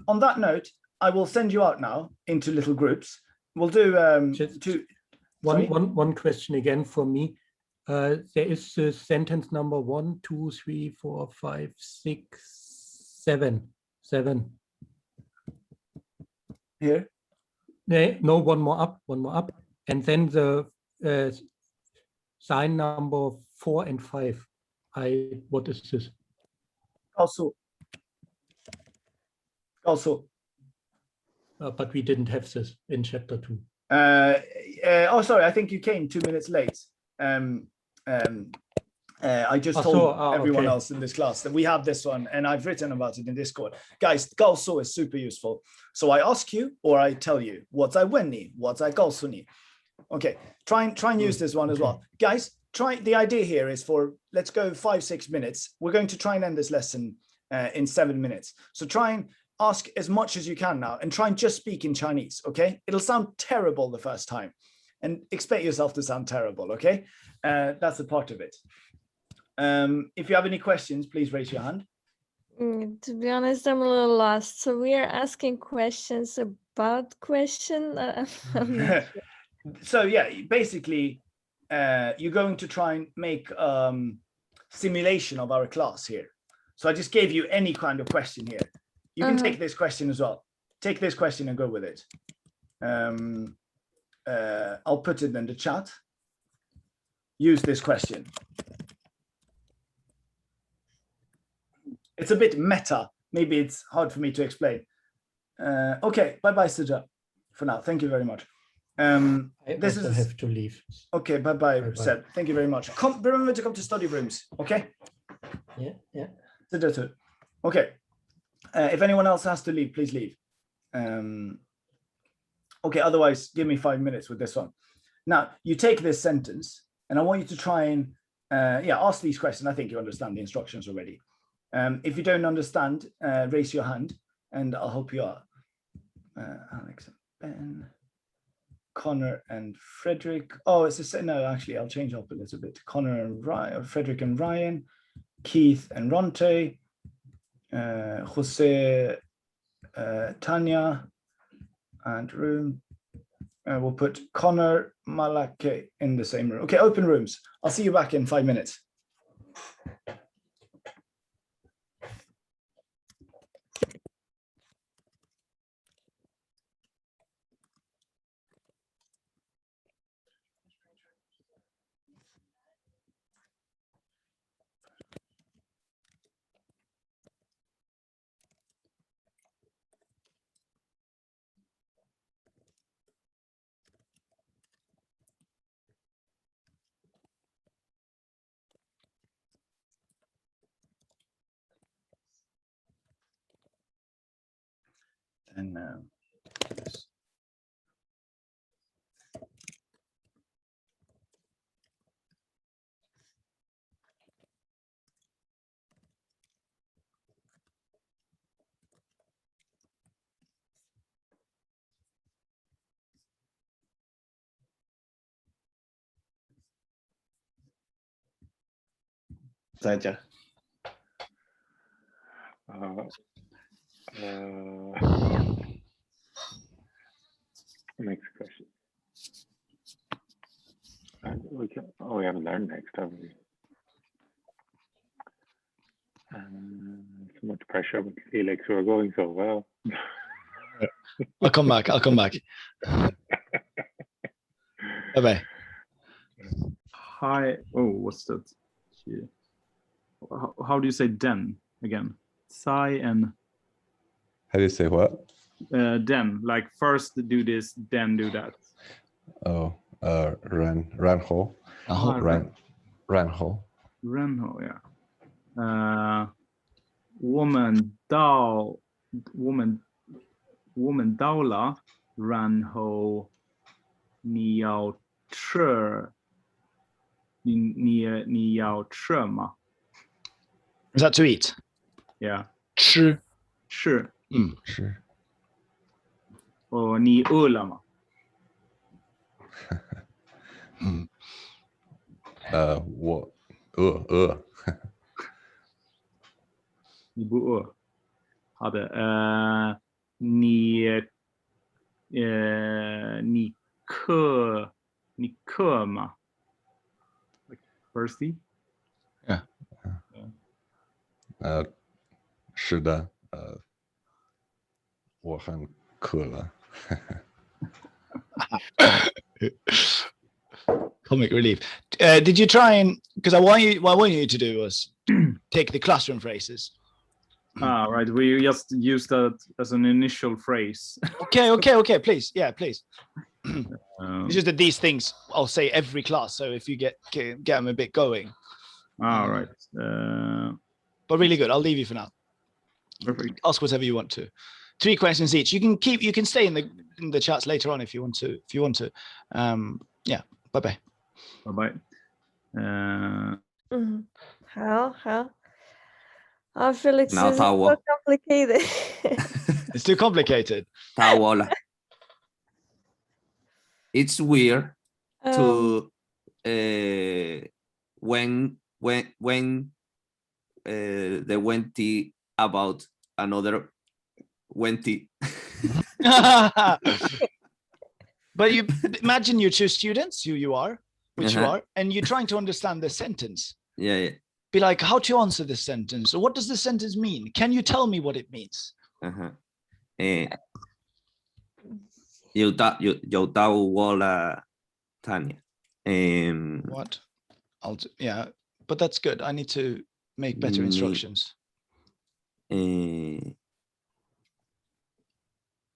S1: On that note, I will send you out now into little groups. We'll do
S14: one question again from me. There is the sentence number 1, 2, 3, 4, 5, 6, 7.
S1: Here?
S14: No, one more up, and then the sign number 4 and 5. What is this?
S1: 告诉.
S14: But we didn't have this in chapter 2.
S1: Oh, sorry. I think you came 2 minutes late. I just told everyone else in this class that we have this one, and I've written about it in Discord. Guys, 告诉 is super useful. So I ask you or I tell you. 我在问你, 我在告诉你. Okay, try and use this one as well. Guys, the idea here is let's go 5-6 minutes. We're going to try and end this lesson in 7 minutes. So try and ask as much as you can now and try and just speak in Chinese, okay? It'll sound terrible the first time and expect yourself to sound terrible, okay? That's a part of it. If you have any questions, please raise your hand.
S3: To be honest, I'm a little lost. So we are asking questions about question. I'm not sure.
S1: So yeah, basically, you're going to try and make simulation of our class here. So I just gave you any kind of question here. You can take this question as well. Take this question and go with it. I'll put it in the chat. Use this question. It's a bit meta. Maybe it's hard for me to explain. Okay, bye-bye, Sija, for now. Thank you very much.
S14: I also have to leave.
S1: Okay, bye-bye, Seb. Thank you very much. Remember to come to study rooms, okay?
S14: Yeah.
S1: Sija too. Okay. If anyone else has to leave, please leave. Okay, otherwise, give me 5 minutes with this one. Now, you take this sentence, and I want you to try and ask these questions. I think you understand the instructions already. If you don't understand, raise your hand, and I'll help you out. Alex and Ben, Connor and Frederick. Oh, it's the same. No, actually, I'll change up a little bit. Connor and Ryan, Frederick and Ryan, Keith and Ronte, Jose, Tanya, and room. We'll put Connor, Malake in the same room. Okay, open rooms. I'll see you back in 5 minutes. And yes.
S2: Zaja. Next question. We haven't learned next, have we? So much pressure with Felix, who are going so well.
S1: I'll come back. Bye-bye.
S13: Hi. Oh, what's that? Here. How do you say den again? Sai and.
S4: How do you say what?
S13: then, like first do this, then do that.
S4: Oh, 然后
S1: 然后
S4: 然后
S13: 然后 yeah. 我们到了，然后你要吃吗？
S16: Is that to eat?
S13: Yeah.
S16: 吃。
S13: 是。
S4: 是。
S13: 哦，你饿了吗？
S4: 我饿。
S13: 你不饿。好的，你渴吗？ Like thirsty?
S1: Yeah.
S4: 是的，我很渴了。
S16: Comic relief. Did you try and, because what I want you to do was take the classroom phrases.
S13: Ah, right. We just use that as an initial phrase.
S16: Okay. Please, yeah, please. It's just that these things I'll say every class, so if you get them a bit going.
S13: All right.
S16: But really good. I'll leave you for now.
S13: Perfect.
S16: Ask whatever you want to. 3 questions each. You can stay in the chats later on if you want to. Yeah. Bye bye.
S13: Bye bye.
S3: 好。Felix,
S15: Now
S3: this is so
S15: Tao.
S3: complicated.
S16: It's too complicated.
S15: It's weird to when the Wenti about another Wenti.
S16: But you imagine you're 2 students, who you are, which you
S15: Uh-huh.
S16: are, and you're trying to understand the sentence.
S15: Yeah.
S16: Be like, how to answer this sentence? Or what does the sentence mean? Can you tell me what it means?
S15: 有到我了，Tanya.
S16: What? Yeah, but that's good. I need to make better instructions.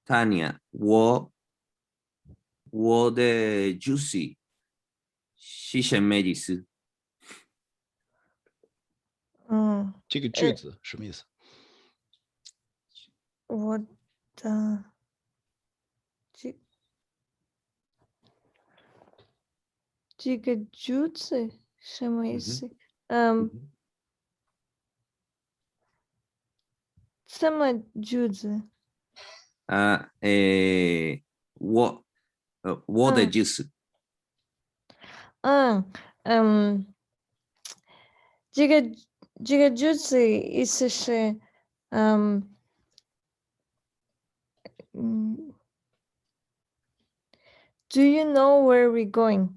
S15: Tanya, 我的 juicy 是什么意思？
S16: 这个句子什么意思？
S3: 我的这个句子什么意思？什么句子？
S15: 我的 juicy。
S3: 这个句子意思是，Do you know where we're going?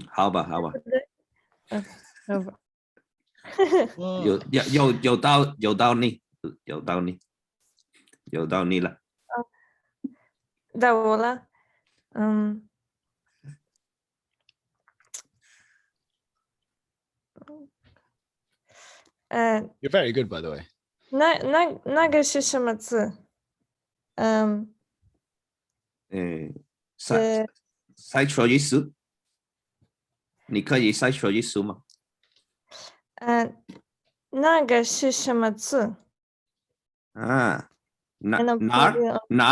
S15: 好吧。
S3: 好吧。
S15: 有到你了。
S3: 到我了。
S16: You're very good, by the way.
S3: 那个是什么字？
S15: 再说一次，你可以再说一次吗？
S3: 那个是什么字？
S15: 哪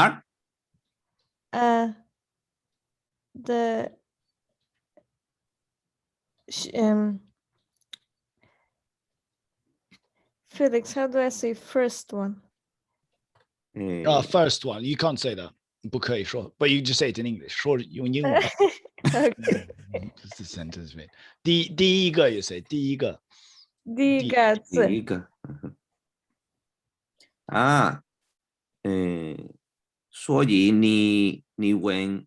S15: 儿
S3: ？The Felix, how do I say first one?
S16: First one. You can't say that. 不可以说 but you just say it in English. 说用英文。
S3: Okay.
S16: Just the sentence bit. 第一个 you say 第一个。
S3: 第一个字。
S15: 第一个。所以你问，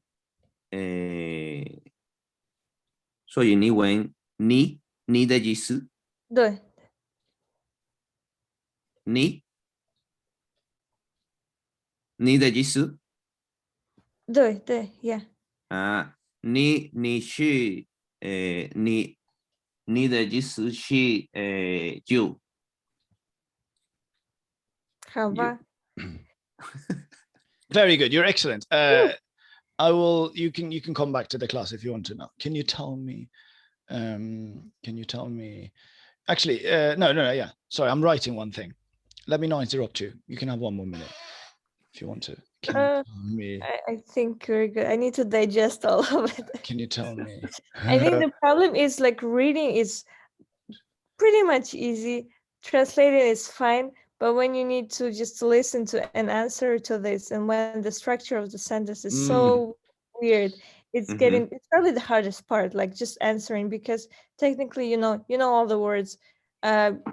S15: 所以你问你的意思？
S3: 对。
S15: 你的意思？
S3: 对 ，yeah。
S15: 你是你的意思是就
S3: Hava.
S16: Very good. You're excellent. I will. You can come back to the class if you want to now. Can you tell me? Can you tell me? Actually, no. Yeah. Sorry, I'm writing one thing. Let me not interrupt you. You can have 1 more minute if you want to. Can you tell me?
S3: I think we're good. I need to digest all of it.
S16: Can you tell me?
S3: I think the problem is like reading is pretty much easy. Translating is fine, but when you need to just listen to an answer to this, and when the structure of the sentence is so weird, it's it's probably the hardest part, like just answering, because technically you know all the words.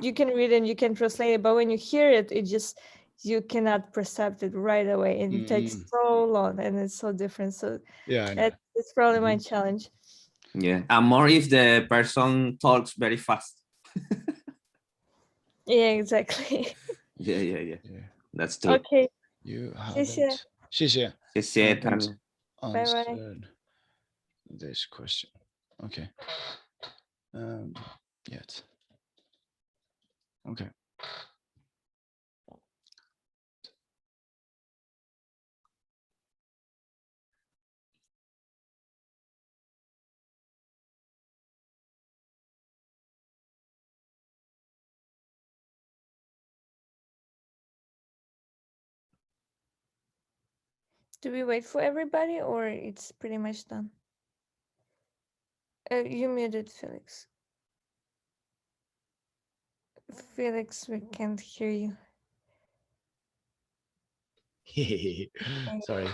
S3: You can read and you can translate it, but when you hear it, you cannot perceive it right away, and it takes so long, and it's so different. So
S16: yeah,
S3: it's probably my challenge.
S15: Yeah, and more if the person talks very fast.
S3: Yeah, exactly.
S15: Yeah. That's true.
S3: Okay.
S16: You
S3: Xie
S16: haven't. Xie.
S15: Xie.
S3: Bye-bye.
S16: Answered this question. Okay. Yet. Okay.
S3: Do we wait for everybody, or it's pretty much done? You muted Felix. Felix, we can't hear you.
S16: Sorry.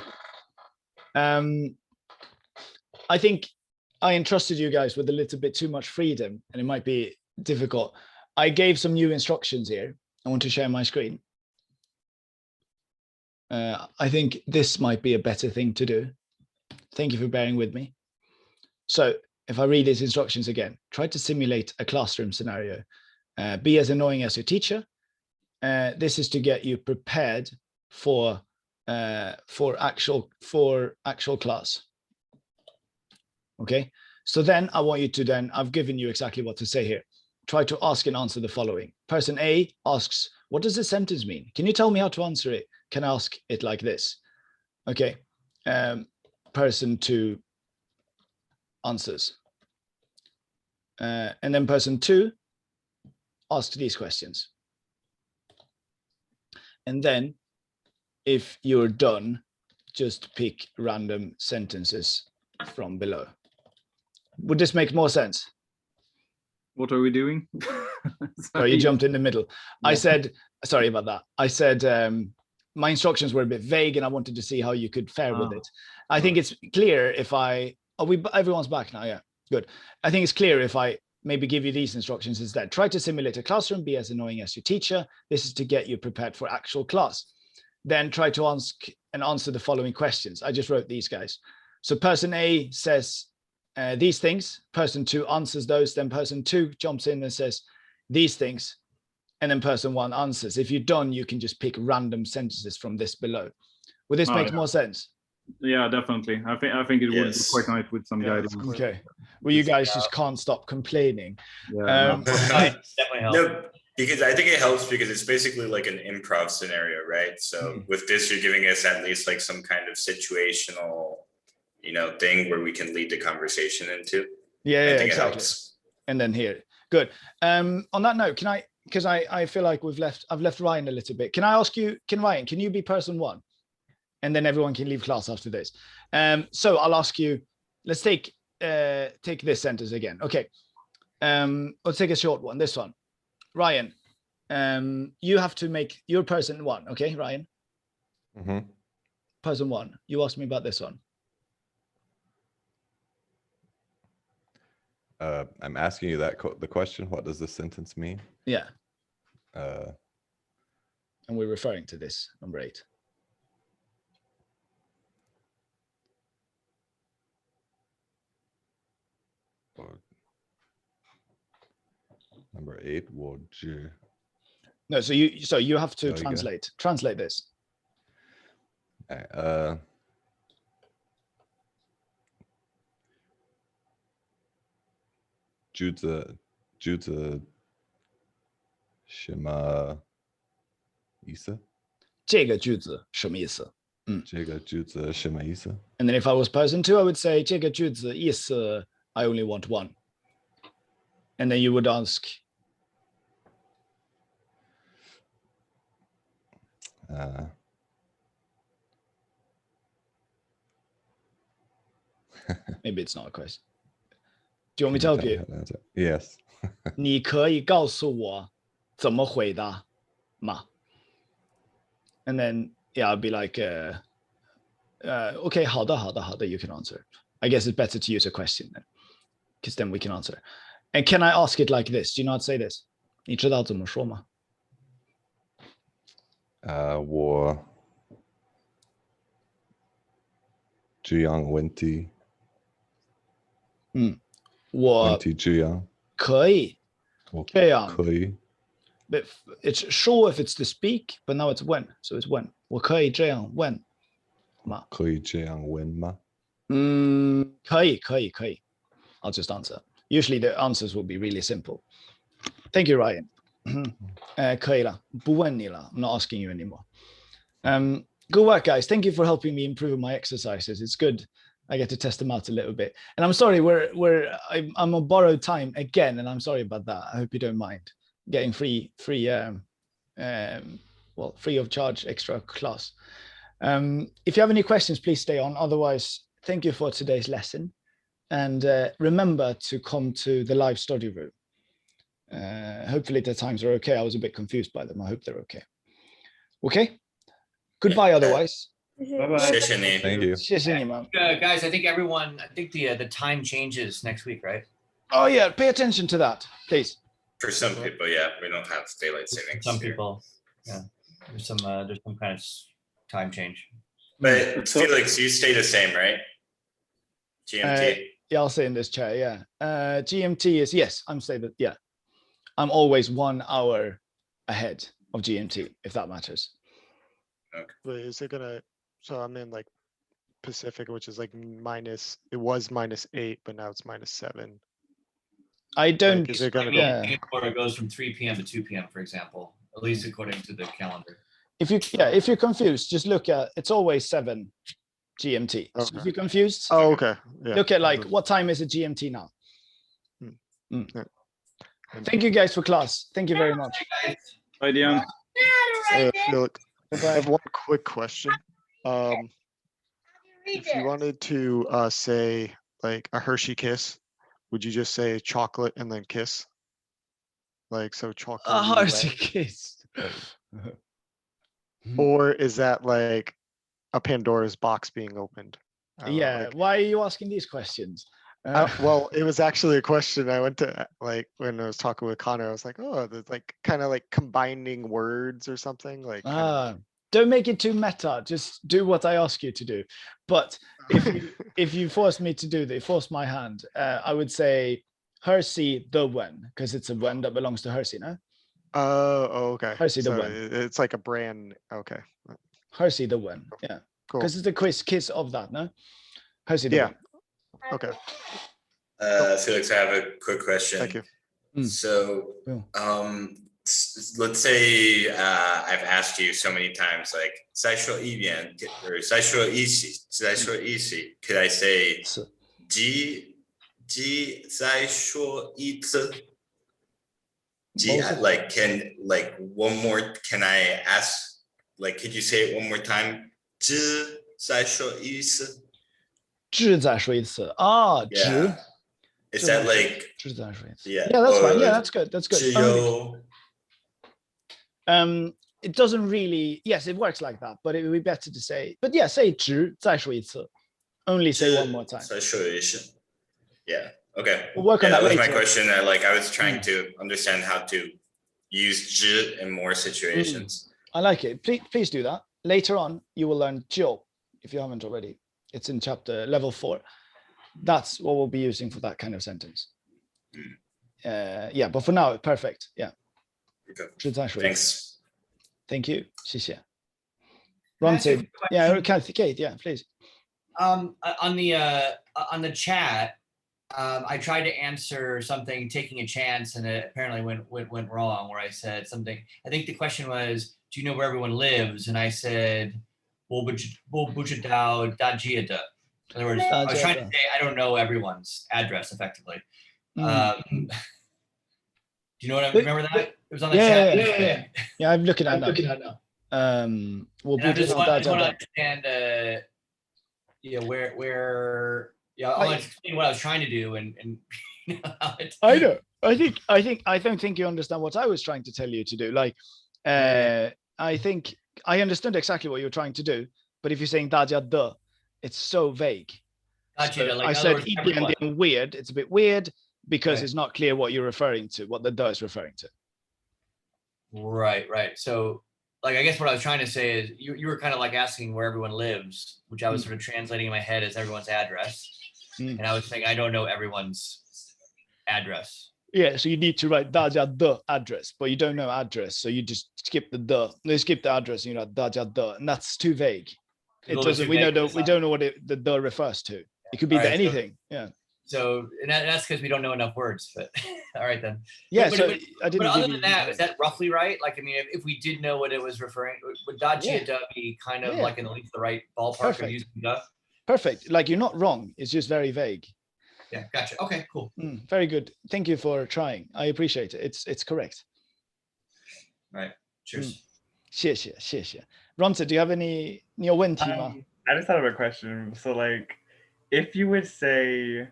S16: I think I entrusted you guys with a little bit too much freedom, and it might be difficult. I gave some new instructions here. I want to share my screen. I think this might be a better thing to do. Thank you for bearing with me. So if I read these instructions again, try to simulate a classroom scenario. Be as annoying as your teacher. This is to get you prepared for actual class. Okay, so then I want you to I've given you exactly what to say here. Try to ask and answer the following. Person A asks, what does this sentence mean? Can you tell me how to answer it? Can I ask it like this? Okay. Person 2 answers. And then person 2 asks these questions. And then if you're done, just pick random sentences from below. Would this make more sense?
S13: What are we doing?
S16: Sorry, you jumped in the middle.
S13: Yeah.
S16: I said, sorry about that. I said my instructions were a bit vague and I wanted to see how you could fare with it. I think it's clear if everyone's back now, yeah, good. I think it's clear if I maybe give you these instructions instead. Try to simulate a classroom, be as annoying as your teacher. This is to get you prepared for actual class. Then try to ask and answer the following questions. I just wrote these guys. So person A says these things, person 2 answers those, then person 2 jumps in and says these things, and then person 1 answers. If you're done, you can just pick random sentences from this below. Would this make more sense?
S13: Yeah, definitely. I think it would be quite nice with some guidance.
S16: Okay. Well, you guys just can't stop complaining.
S13: Yeah,
S9: no, because I think it helps because it's basically like an improv scenario, right? So with this, you're giving us at least like some kind of situational, thing where we can lead the conversation into.
S16: Yeah,
S9: I think
S16: exactly.
S9: It helps.
S16: And then here, good. On that note, can I? Because I feel like I've left Ryan a little bit. Can I ask you? Ryan, can you be person 1? And then everyone can leave class after this. So I'll ask you. Let's take this sentence again. Okay. Let's take a short one. This one, Ryan. You have to make your person 1. Okay, Ryan. Person 1. You asked me about this one.
S4: I'm asking you the question. What does this sentence mean?
S16: Yeah. And we're referring to this, number 8.
S4: Number 8 would you?
S16: No, so you have to translate this.
S4: Jude Shema Isa.
S16: 这个句子什么意思？
S4: 这个句子什么意思？
S16: And then if I was person two, I would say 这个句子意思 I only want one. And then you would ask, maybe it's not a question. Do you want me to help you?
S4: Yes.
S16: 你可以告诉我怎么回答吗？ And then yeah, I'd be like, okay, 好的，好的，好的, you can answer. I guess it's better to use a question then, because then we can answer. And can I ask it like this? Do you know how to say this? 你知道怎么说吗？
S4: 我这样问题。
S16: 我
S4: 问题这样。
S16: 可以这样。
S4: 可以。
S16: But it's sure if it's to speak, but now it's when. So it's when. 我可以这样问吗？
S4: 可以这样问吗？
S16: 可以。I'll just answer. Usually the answers will be really simple. Thank you, Ryan. 可以了，不问你了. I'm not asking you anymore. Good work, guys. Thank you for helping me improve my exercises. It's good. I get to test them out a little bit. And I'm sorry, I'm on borrowed time again, and I'm sorry about that. I hope you don't mind getting free of charge extra class. If you have any questions, please stay on. Otherwise, thank you for today's lesson. And remember to come to the live study room. Hopefully the times are okay. I was a bit confused by them. I hope they're okay. Okay. Goodbye. Otherwise.
S5: Bye-bye.
S4: Thank you.
S16: 谢谢你们.
S11: Guys, I think the time changes next week, right?
S16: Oh yeah, pay attention to that, please.
S9: For some people, yeah, we don't have daylight savings.
S11: Some
S9: here.
S11: people, yeah. There's some kind of time change.
S9: But Felix, you stay the same, right? GMT.
S16: Yeah, I'll say in this chat. Yeah. GMT is yes. I'm saying that. Yeah. I'm always 1 hour ahead of GMT, if that matters.
S9: Okay.
S6: Wait, is it gonna? So I'm in like Pacific, which is like it was -8, but now it's -7.
S16: I don't.
S6: Like, is it gonna
S16: yeah.
S11: Or it goes from 3 p.m. to 2 p.m., for example, at least according to the calendar.
S16: If you're confused, just look at it's always 7 GMT. So
S6: Okay.
S16: if you're confused,
S6: Oh, okay. Yeah.
S16: look at like what time is it GMT now? Thank you guys for class. Thank you very much.
S13: Bye, Dion.
S6: Felix, I have one quick question. If you wanted to say like a Hershey kiss, would you just say chocolate and then kiss? Like so chocolate.
S16: A Hershey kiss.
S6: Or is that like a Pandora's box being opened? I don't know,
S16: Yeah.
S6: like-
S16: Why are you asking these questions?
S6: well, it was actually a question I went to like when I was talking with Connor. I was like, oh, there's like kind of like combining words or something like.
S16: Don't make it too meta. Just do what I ask you to do. But if you force me to do that, force my hand, I would say Hershey the one, because it's a one that belongs to Hershey, no?
S6: Oh, okay.
S16: Hershey the
S6: So
S16: one.
S6: it's like a brand. Okay.
S16: Hershey the one. Yeah.
S6: Cool.
S16: Because it's the kiss of that, no? Hershey the
S6: Yeah.
S16: one.
S6: Okay.
S9: Felix, I have a quick question.
S6: Thank you.
S9: So, let's say I've asked you so many times, like 再说一遍 or 再说一起, could I say 再说一次? Like one more? Can I ask? Like, could you say it one more time? 再说一次.
S16: 再说一次. Ah,
S9: Yeah. Is that like?
S16: 再说一次.
S9: Yeah.
S16: Yeah, that's fine.
S9: or
S16: Yeah, that's good. That's good.
S9: 只有
S16: It doesn't really. Yes, it works like that, but it would be better to say. But yeah, say 再说一次. Only say one more time.
S9: 再说一次. Yeah. Okay.
S16: We'll work on
S9: Yeah,
S16: that
S9: was my
S16: later.
S9: question. I was trying to understand how to use 只 in more situations.
S16: I like it. Please do that. Later on, you will learn 就 if you haven't already. It's in chapter level 4. That's what we'll be using for that kind of sentence. Yeah, but for now, perfect. Yeah.
S9: Okay. Thanks.
S16: Thank you. 谢谢. Ron said, yeah, Kate, yeah, please.
S11: On the chat, I tried to answer something, taking a chance, and it apparently went wrong. Where I said something. I think the question was, "Do you know where everyone lives?" And I said, "Wo bujidao da jiada." In other words, I was trying to say I don't know everyone's address effectively. Do you know what I remember that? It was on the chat.
S16: Yeah, I'm looking at it now. We'll
S11: I just want to understand. Yeah, where. Yeah, I'll explain what I was trying to do, and
S16: I know. I don't think you understand what I was trying to tell you to do. Like, I think I understood exactly what you're trying to do, but if you're saying "daja de," it's so vague. So I said and weird. It's a bit weird because it's not clear what you're referring to, what the "de" is referring to.
S11: Right. So, like, I guess what I was trying to say is you were kind of like asking where everyone lives, which I was sort of translating in my head as everyone's address. And I was saying, I don't know everyone's address.
S16: Yeah, so you need to write daja de address, but you don't know address. So you just skip the de. They skip the address and you write daja de, and that's too vague. It doesn't, we don't know what the de refers to. It could be anything. Yeah.
S11: So and that's because we don't know enough words, but all right then.
S16: Yeah,
S11: but,
S16: so
S11: but,
S16: I didn't.
S11: But other than that, is that roughly right? Like, I mean, if we did know what it was referring, would daja be kind of like in the right ballpark of using de?
S16: Perfect. Like, you're not wrong. It's just very vague.
S11: Yeah, gotcha. Okay, cool.
S16: Very good. Thank you for trying. I appreciate it. It's correct.
S11: Right. Cheers.
S16: 谢谢. Ronta, do you have any 你有问题吗?
S5: I just thought of a question. So, like, if you would say,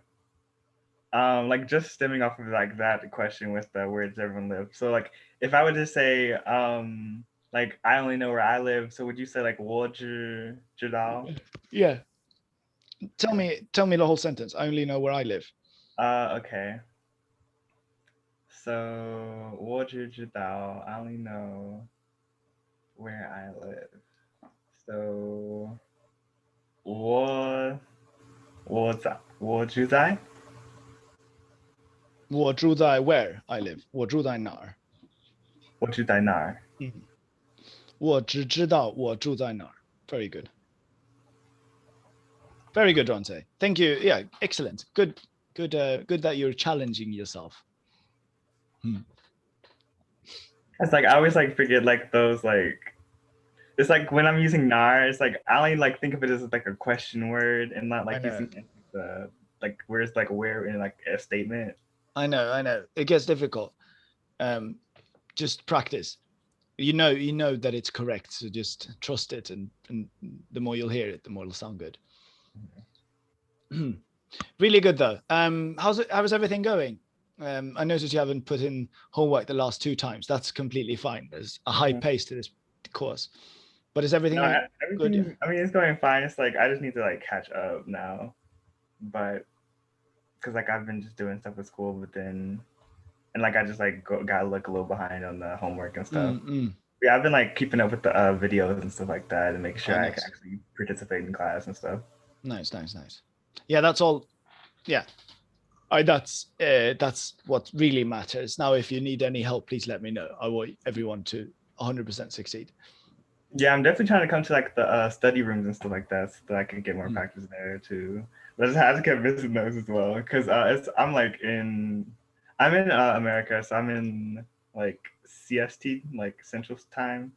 S5: like, just stemming off of like that question with the where does everyone live? So, like, if I were to say, like, I only know where I live, so would you say like 我只知道?
S16: Yeah. Tell me the whole sentence. I only know where I live.
S5: Okay. So 我只知道, I only know where I live. So 我住在
S16: 我住在 where I live. 我住在哪儿?
S5: 我住在哪儿?
S16: 我只知道我住在哪儿. Very good. Very good, Ronte. Thank you. Yeah, excellent. Good that you're challenging yourself.
S5: It's like I always like forget like those like it's like when I'm using nar, it's like I only like think of it as like a question word and not like using the like where it's like where in like a statement.
S16: I know. It gets difficult. Just practice. You know that it's correct, so just trust it, and the more you'll hear it, the more it'll sound good. Really good though. How's everything going? I noticed you haven't put in homework the last 2 times. That's completely fine. There's a high pace to this course. But is everything good? Yeah.
S5: I mean, it's going fine. It's like I just need to like catch up now, but because like I've been just doing stuff with school, but then and like I just like got like a little behind on the homework and stuff. Yeah, I've been like keeping up with the videos and stuff like that, and make sure I can actually participate in class and stuff.
S16: Nice. Yeah, that's all. Yeah, that's what really matters. Now, if you need any help, please let me know. I want everyone to 100% succeed.
S5: Yeah, I'm definitely trying to come to like the study rooms and stuff like that, so that I can get more practice there too. But I just have to keep visiting those as well, because I'm in America, so I'm in like CST, like Central Time,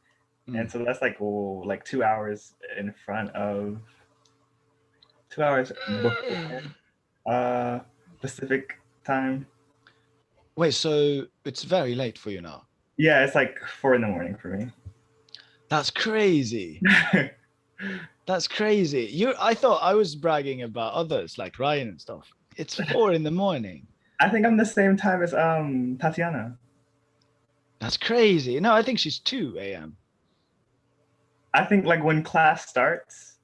S5: and so that's like 2 hours in front of 2 hours before Pacific Time.
S16: Wait, so it's very late for you now?
S5: Yeah, it's like 4 a.m. for me.
S16: That's crazy. That's crazy. I thought I was bragging about others like Ryan and stuff. It's 4 a.m.
S5: I think I'm the same time as Tatiana.
S16: That's crazy. No, I think she's 2 a.m.
S5: I think like when class starts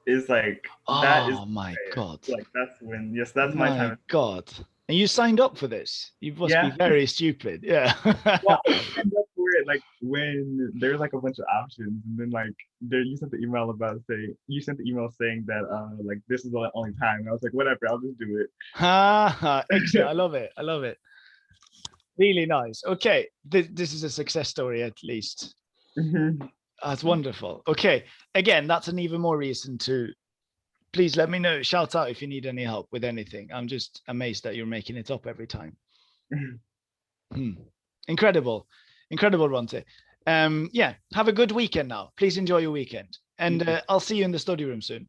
S5: is like that is. Oh
S16: my god!
S5: Like that's when that's my time.
S16: My god! And you signed up for this? You must be very stupid. Yeah.
S5: Well, I signed up for it like when there's like a bunch of options, and then like you sent the email saying that like this is the only time. And I was like, whatever, I'll just do it.
S16: Excellent. I love it. Really nice. Okay, this is a success story at least. That's wonderful. Okay, again, that's an even more reason to please let me know. Shout out if you need any help with anything. I'm just amazed that you're making it up every time. Incredible, Ronte. Yeah, have a good weekend now. Please enjoy your weekend, and I'll see you in the study room soon.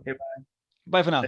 S5: Okay, bye.
S16: Bye for now.